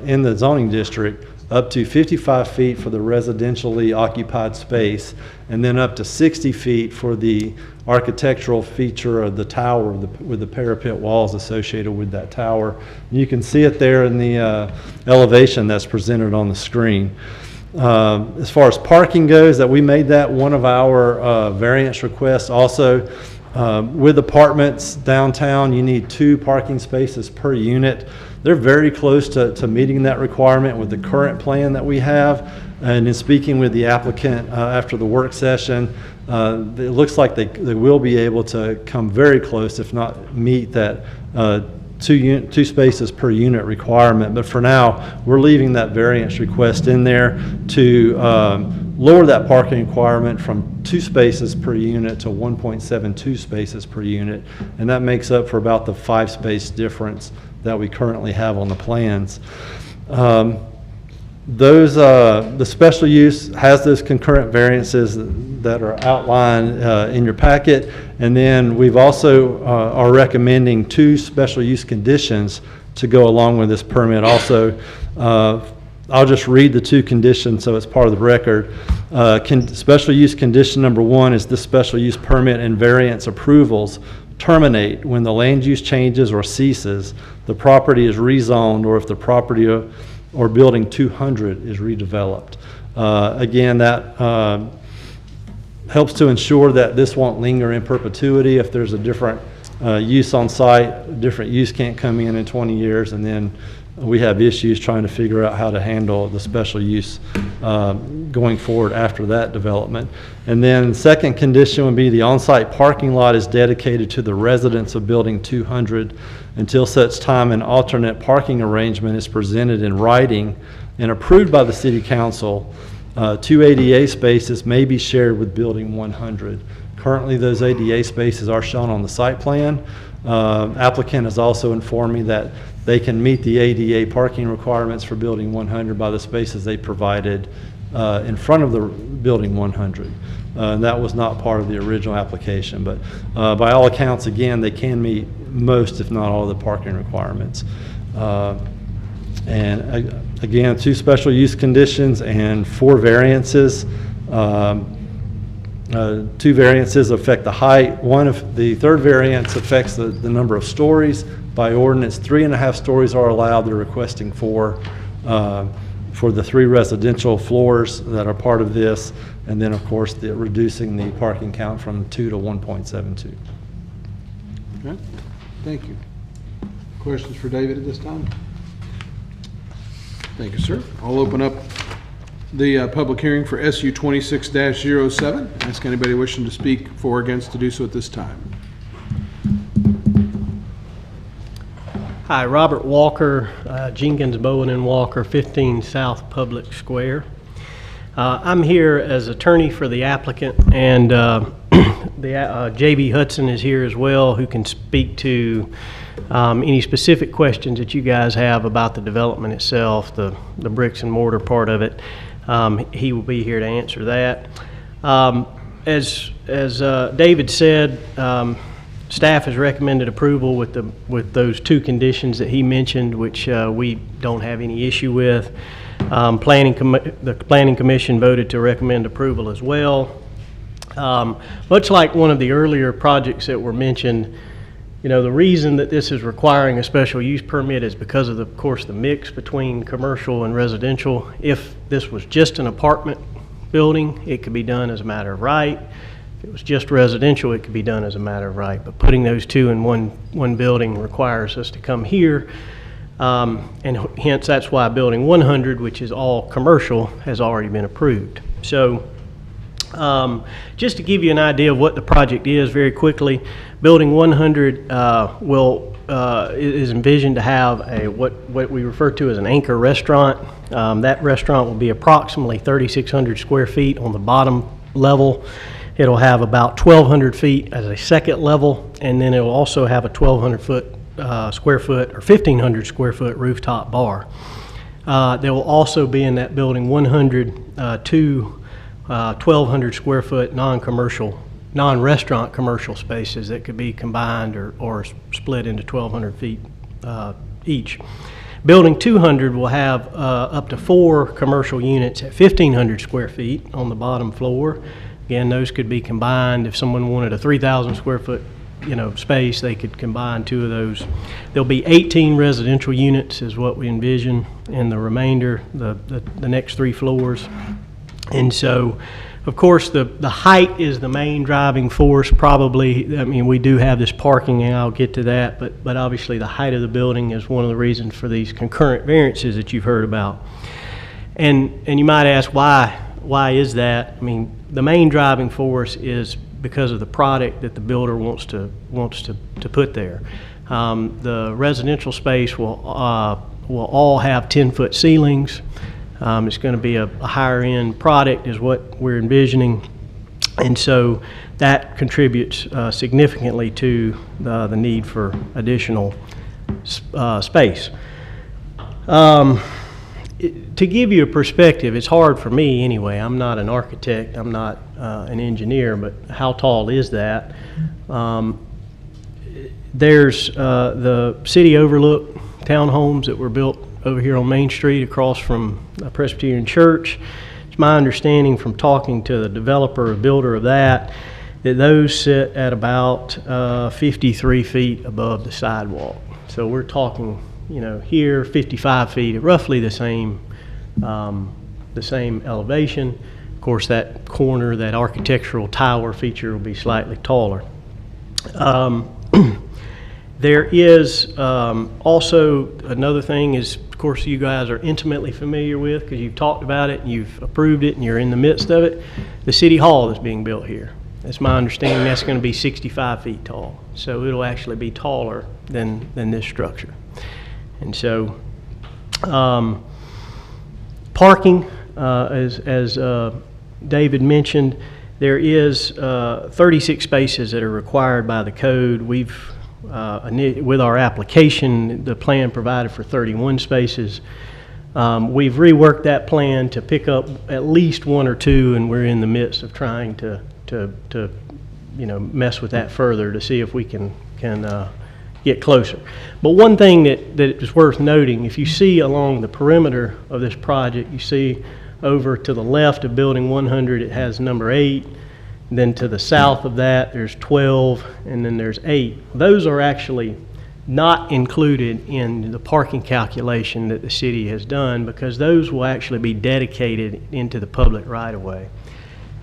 in the zoning district up to 55 feet for the residentially occupied space, and then up to 60 feet for the architectural feature of the tower with the parapet walls associated with that tower. You can see it there in the elevation that's presented on the screen. As far as parking goes, that we made that one of our variance requests. Also, with apartments downtown, you need 2 parking spaces per unit. They're very close to meeting that requirement with the current plan that we have. And in speaking with the applicant after the work session, it looks like they will be able to come very close, if not meet that 2 spaces per unit requirement. But for now, we're leaving that variance request in there to lower that parking requirement from 2 spaces per unit to 1.72 spaces per unit. And that makes up for about the 5 space difference that we currently have on the plans. The special use has those concurrent variances that are outlined in your packet, and then we've also are recommending 2 special use conditions to go along with this permit. Also, I'll just read the 2 conditions so it's part of the record. Special use condition number 1 is the special use permit and variance approvals terminate when the land use changes or ceases, the property is rezoned, or if the property or building 200 is redeveloped. Again, that helps to ensure that this won't linger in perpetuity. If there's a different use on site, different use can't come in 20 years, and then we have issues trying to figure out how to handle the special use going forward after that development. And then second condition would be the on-site parking lot is dedicated to the residents of building 200 until such time an alternate parking arrangement is presented in writing and approved by the city council. 2 ADA spaces may be shared with building 100. Currently, those ADA spaces are shown on the site plan. Applicant has also informed me that they can meet the ADA parking requirements for building 100 by the spaces they provided in front of the building 100. And that was not part of the original application, but by all accounts, again, they can meet most, if not all, of the parking requirements. Again, 2 special use conditions and 4 variances. 2 variances affect the height. The third variance affects the number of stories. By ordinance, 3.5 stories are allowed. They're requesting 4 for the 3 residential floors that are part of this. And then, of course, reducing the parking count from 2 to 1.72. Okay, thank you. Questions for David at this time? Thank you, sir. I'll open up the public hearing for SU 26-07. Ask anybody wishing to speak for or against to do so at this time. Hi, Robert Walker, Jenkins, Bowen and Walker, 15 South Public Square. I'm here as attorney for the applicant, and J.B. Hudson is here as well, who can speak to any specific questions that you guys have about the development itself, the bricks and mortar part of it. He will be here to answer that. As David said, staff has recommended approval with those 2 conditions that he mentioned, which we don't have any issue with. The Planning Commission voted to recommend approval as well. Much like one of the earlier projects that were mentioned, the reason that this is requiring a special use permit is because of course, the mix between commercial and residential. If this was just an apartment building, it could be done as a matter of right. If it was just residential, it could be done as a matter of right. But putting those 2 in one building requires us to come here. And hence, that's why Building 100, which is all commercial, has already been approved. So just to give you an idea of what the project is very quickly, Building 100 is envisioned to have what we refer to as an anchor restaurant. That restaurant will be approximately 3,600 square feet on the bottom level. It'll have about 1,200 feet as a second level, and then it will also have a 1,200 square foot or 1,500 square foot rooftop bar. There will also be in that Building 100 2 1,200 square foot non-restaurant commercial spaces that could be combined or split into 1,200 feet each. Building 200 will have up to 4 commercial units at 1,500 square feet on the bottom floor. Again, those could be combined. If someone wanted a 3,000 square foot space, they could combine 2 of those. There'll be 18 residential units is what we envision, and the remainder, the next 3 floors. And so, of course, the height is the main driving force probably. I mean, we do have this parking, and I'll get to that, but obviously the height of the building is one of the reasons for these concurrent variances that you've heard about. And you might ask, why is that? I mean, the main driving force is because of the product that the builder wants to put there. The residential space will all have 10-foot ceilings. It's going to be a higher end product is what we're envisioning, and so that contributes significantly to the need for additional space. To give you a perspective, it's hard for me anyway. I'm not an architect, I'm not an engineer, but how tall is that? There's the city overlook townhomes that were built over here on Main Street across from a Presbyterian church. It's my understanding from talking to the developer or builder of that those sit at about 53 feet above the sidewalk. So we're talking, here 55 feet, roughly the same elevation. Of course, that corner, that architectural tower feature will be slightly taller. There is also another thing is, of course, you guys are intimately familiar with because you've talked about it and you've approved it and you're in the midst of it. The city hall that's being built here. It's my understanding that's going to be 65 feet tall. So it'll actually be taller than this structure. And so parking, as David mentioned, there is 36 spaces that are required by the code. We've with our application, the plan provided for 31 spaces. We've reworked that plan to pick up at least 1 or 2, and we're in the midst of trying to mess with that further to see if we can get closer. But one thing that is worth noting, if you see along the perimeter of this project, you see over to the left of Building 100, it has number 8. Then to the south of that, there's 12, and then there's 8. Those are actually not included in the parking calculation that the city has done, because those will actually be dedicated into the public right-of-way.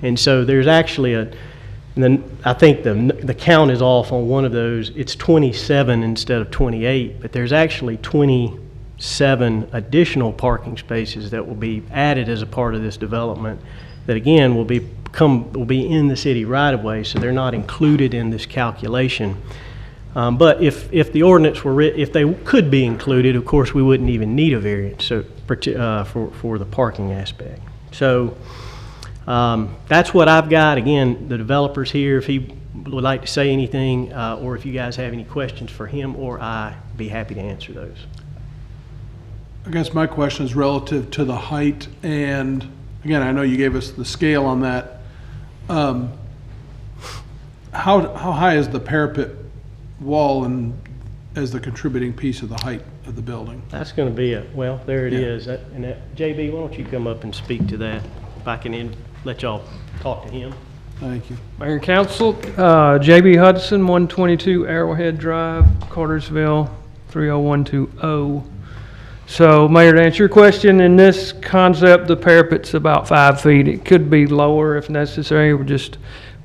And so there's actually and then I think the count is off on one of those. It's 27 instead of 28, but there's actually 27 additional parking spaces that will be added as a part of this development that, again, will be in the city right-of-way, so they're not included in this calculation. But if the ordinance were if they could be included, of course, we wouldn't even need a variance for the parking aspect. So that's what I've got. Again, the developer's here. If he would like to say anything, or if you guys have any questions for him or I'd be happy to answer those. I guess my question is relative to the height, and again, I know you gave us the scale on that. How high is the parapet wall and as the contributing piece of the height of the building? That's going to be well, there it is. JB, why don't you come up and speak to that? If I can let y'all talk to him. Thank you. Mayor and Council, JB Hudson, 122 Arrowhead Drive, Cartersville, 30120. So, Mayor, to answer your question, in this concept, the parapet's about 5 feet. It could be lower if necessary. We're just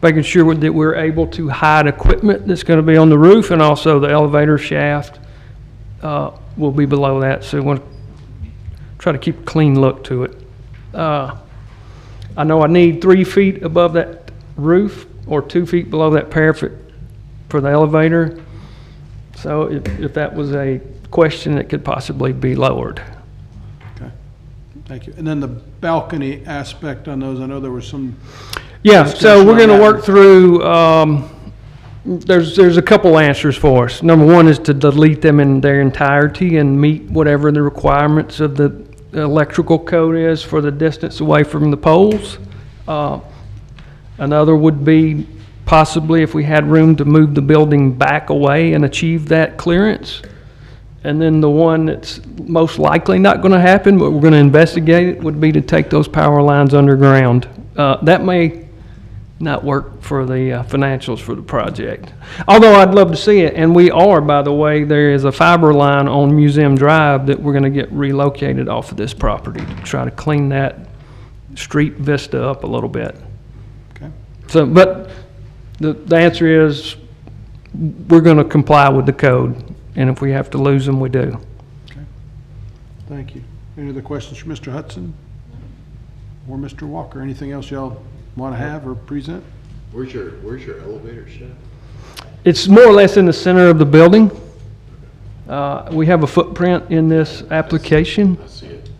making sure that we're able to hide equipment that's going to be on the roof, and also the elevator shaft will be below that. So we want to try to keep a clean look to it. I know I need 3 feet above that roof or 2 feet below that parapet for the elevator. So if that was a question, it could possibly be lowered. Okay, thank you. And then the balcony aspect on those, I know there was some. Yeah, so we're going to work through, there's a couple answers for us. Number one is to delete them in their entirety and meet whatever the requirements of the electrical code is for the distance away from the poles. Another would be possibly if we had room to move the building back away and achieve that clearance. And then the one that's most likely not going to happen, but we're going to investigate it, would be to take those power lines underground. That may not work for the financials for the project. Although I'd love to see it, and we are, by the way. There is a fiber line on Museum Drive that we're going to get relocated off of this property to try to clean that street vista up a little bit. Okay. So, but the answer is we're going to comply with the code, and if we have to lose them, we do. Okay. Thank you. Any other questions for Mr. Hudson or Mr. Walker? Anything else y'all want to have or present? Where's your elevator shaft? It's more or less in the center of the building. We have a footprint in this application. I see it.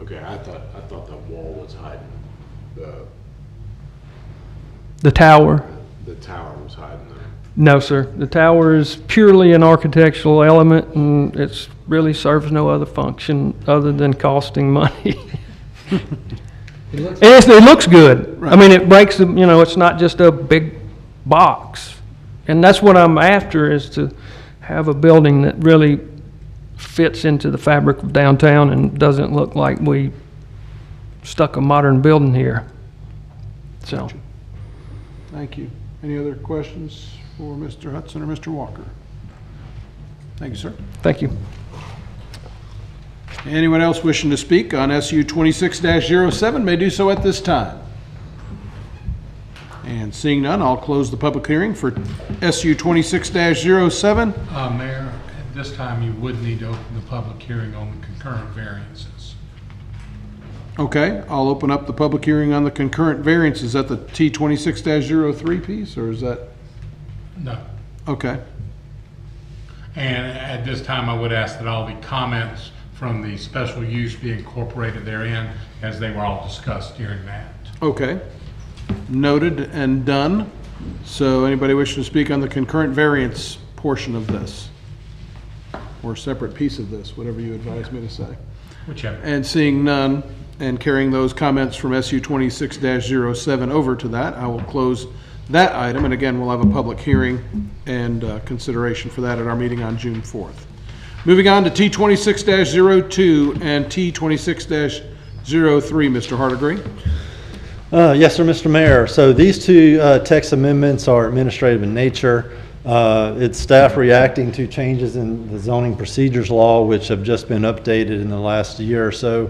Okay, I thought that wall was hiding The tower. the tower was hiding there. No, sir. The tower is purely an architectural element, and it really serves no other function other than costing money. It looks good. Right. I mean, it breaks the, it's not just a big box. And that's what I'm after, is to have a building that really fits into the fabric of downtown and doesn't look like we stuck a modern building here. So. Thank you. Any other questions for Mr. Hudson or Mr. Walker? Thank you, sir. Thank you. Anyone else wishing to speak on SU 26-07 may do so at this time. And seeing none, I'll close the public hearing for SU 26-07. Mayor, at this time, you would need to open the public hearing on the concurrent variances. Okay, I'll open up the public hearing on the concurrent variance. Is that the T 26-03 piece, or is that? No. Okay. And at this time, I would ask that all the comments from the special use be incorporated therein, as they were all discussed during that. Okay. Noted and done. So anybody wishing to speak on the concurrent variance portion of this? Or separate piece of this, whatever you advise me to say. Whichever. And seeing none, and carrying those comments from SU 26-07 over to that, I will close that item, and again, we'll have a public hearing and consideration for that at our meeting on June 4th. Moving on to T26-02 and T26-03, Mr. Hardigree. Yes, sir, Mr. Mayor. So these two text amendments are administrative in nature. It's staff reacting to changes in the zoning procedures law, which have just been updated in the last year or so.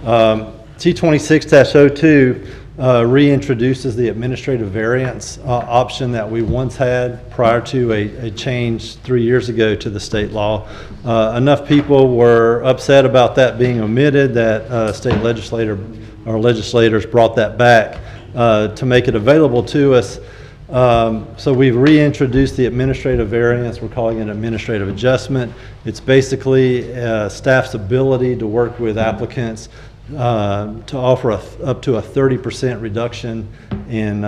T26-02 reintroduces the administrative variance option that we once had prior to a change 3 years ago to the state law. Enough people were upset about that being omitted that state legislators brought that back to make it available to us. So we've reintroduced the administrative variance. We're calling it administrative adjustment. It's basically staff's ability to work with applicants to offer up to a 30% reduction in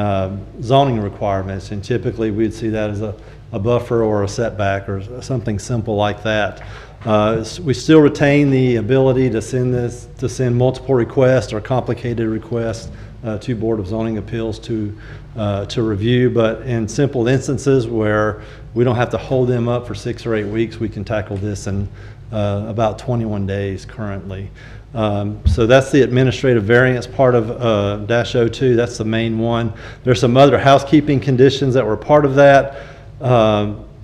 zoning requirements, and typically we'd see that as a buffer or a setback or something simple like that. We still retain the ability to send multiple requests or complicated requests to Board of Zoning Appeals to review, but in simple instances where we don't have to hold them up for 6 or 8 weeks, we can tackle this in about 21 days currently. So that's the administrative variance part of -02. That's the main one. There's some other housekeeping conditions that were part of that.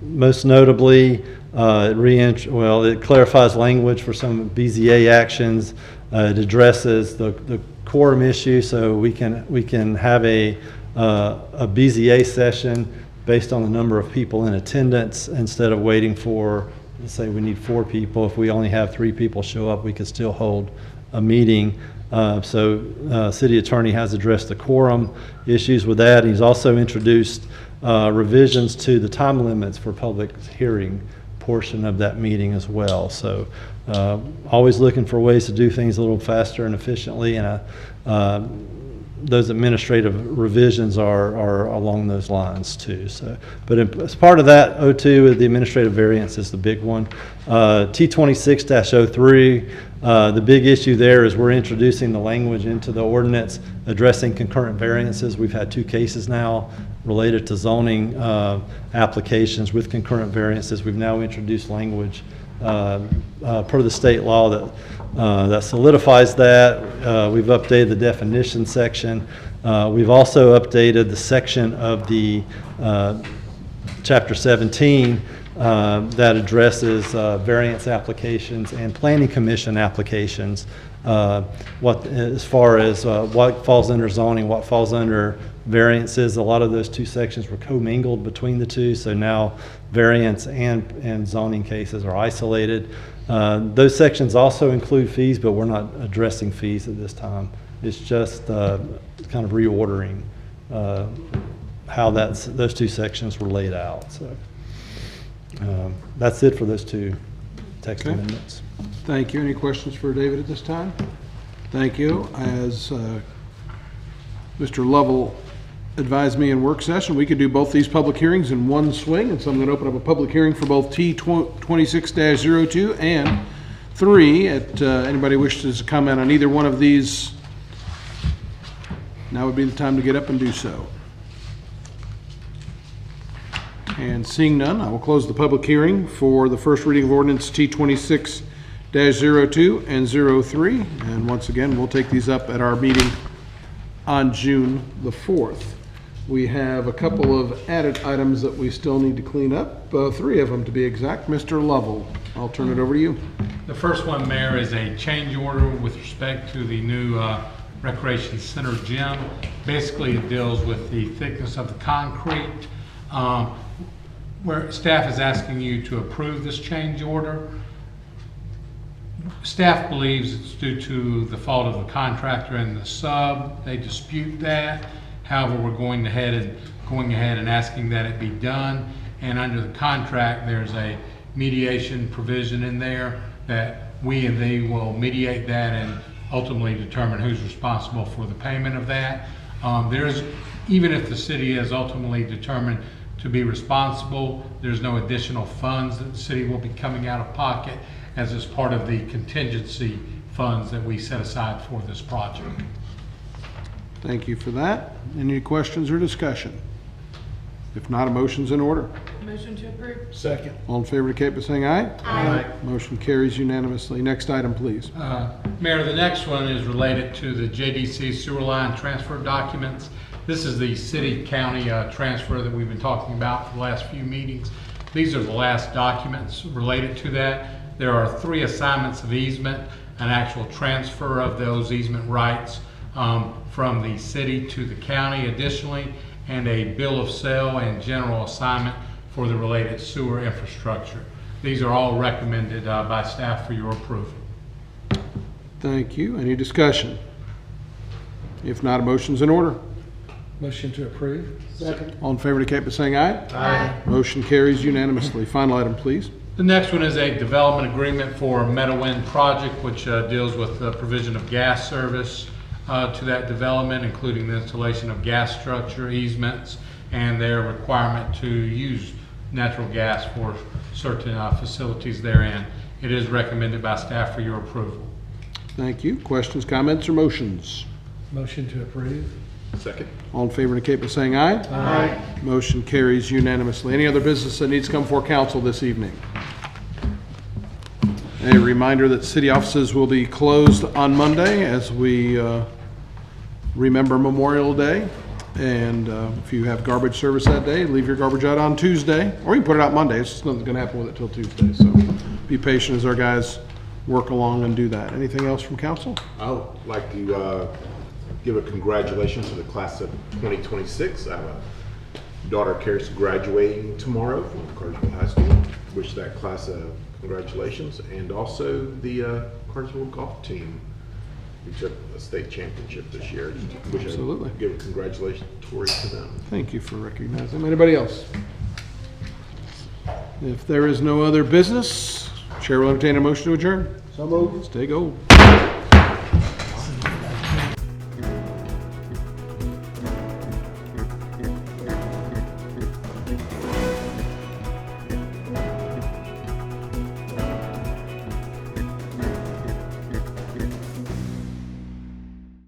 Most notably, it clarifies language for some BZA actions. It addresses the quorum issue, so we can have a BZA session based on the number of people in attendance instead of waiting for, let's say we need 4 people. If we only have 3 people show up, we could still hold a meeting. City attorney has addressed the quorum issues with that. He's also introduced revisions to the time limits for public hearing portion of that meeting as well. So always looking for ways to do things a little faster and efficiently, and those administrative revisions are along those lines too. So, but as part of that, 02, the administrative variance is the big one. T26-03, the big issue there is we're introducing the language into the ordinance addressing concurrent variances. We've had 2 cases now related to zoning applications with concurrent variances. We've now introduced language per the state law that solidifies that. We've updated the definition section. We've also updated the section of the Chapter 17 that addresses variance applications and planning commission applications. As far as what falls under zoning, what falls under variances, a lot of those 2 sections were commingled between the 2, so now variance and zoning cases are isolated. Those sections also include fees, but we're not addressing fees at this time. It's just kind of reordering how those 2 sections were laid out. So that's it for those 2 text amendments. Thank you. Any questions for David at this time? Thank you. As Mr. Lovell advised me in work session, we could do both these public hearings in one swing, and so I'm going to open up a public hearing for both T26-02 and 3. Anybody wishes to comment on either one of these, now would be the time to get up and do so. And seeing none, I will close the public hearing for the first reading of ordinance T26-02 and 03. And once again, we'll take these up at our meeting on June the 4th. We have a couple of added items that we still need to clean up, 3 of them to be exact. Mr. Lovell, I'll turn it over to you. The first one, Mayor, is a change order with respect to the new Recreation Center gym. Basically, it deals with the thickness of the concrete. Where staff is asking you to approve this change order. Staff believes it's due to the fault of the contractor and the sub. They dispute that. However, we're going ahead and asking that it be done. And under the contract, there's a mediation provision in there that we and they will mediate that and ultimately determine who's responsible for the payment of that. Even if the city is ultimately determined to be responsible, there's no additional funds that the city will be coming out of pocket, as is part of the contingency funds that we set aside for this project. Thank you for that. Any questions or discussion? If not, a motion's in order. Motion to approve. Second. All in favor indicate by saying aye. Aye. Motion carries unanimously. Next item, please. Mayor, the next one is related to the JDC sewer line transfer documents. This is the city-county transfer that we've been talking about for the last few meetings. These are the last documents related to that. There are 3 assignments of easement, an actual transfer of those easement rights from the city to the county additionally, and a bill of sale and general assignment for the related sewer infrastructure. These are all recommended by staff for your approval. Thank you. Any discussion? If not, a motion's in order. Motion to approve. Second. All in favor indicate by saying aye. Aye. Motion carries unanimously. Final item, please. The next one is a development agreement for Meadowwind project, which deals with the provision of gas service to that development, including the installation of gas structure easements and their requirement to use natural gas for certain facilities therein. It is recommended by staff for your approval. Thank you. Questions, comments, or motions? Motion to approve. Second. All in favor indicate by saying aye. Aye. Motion carries unanimously. Any other business that needs to come before council this evening? A reminder that city offices will be closed on Monday as we remember Memorial Day. And if you have garbage service that day, leave your garbage out on Tuesday, or you can put it out Monday. It's just nothing's going to happen with it till Tuesday. So be patient as our guys work along and do that. Anything else from council? I would like to give a congratulations to the class of 2026. I have a daughter, Karis, graduating tomorrow from Cartersville High School. Wish that class congratulations. And also the Cartersville golf team, who took a state championship this year. Wish Absolutely. I'd give a congratulations to them. Thank you for recognizing them. Anybody else? If there is no other business, Chair will entertain a motion to adjourn. So moved. Stay gold.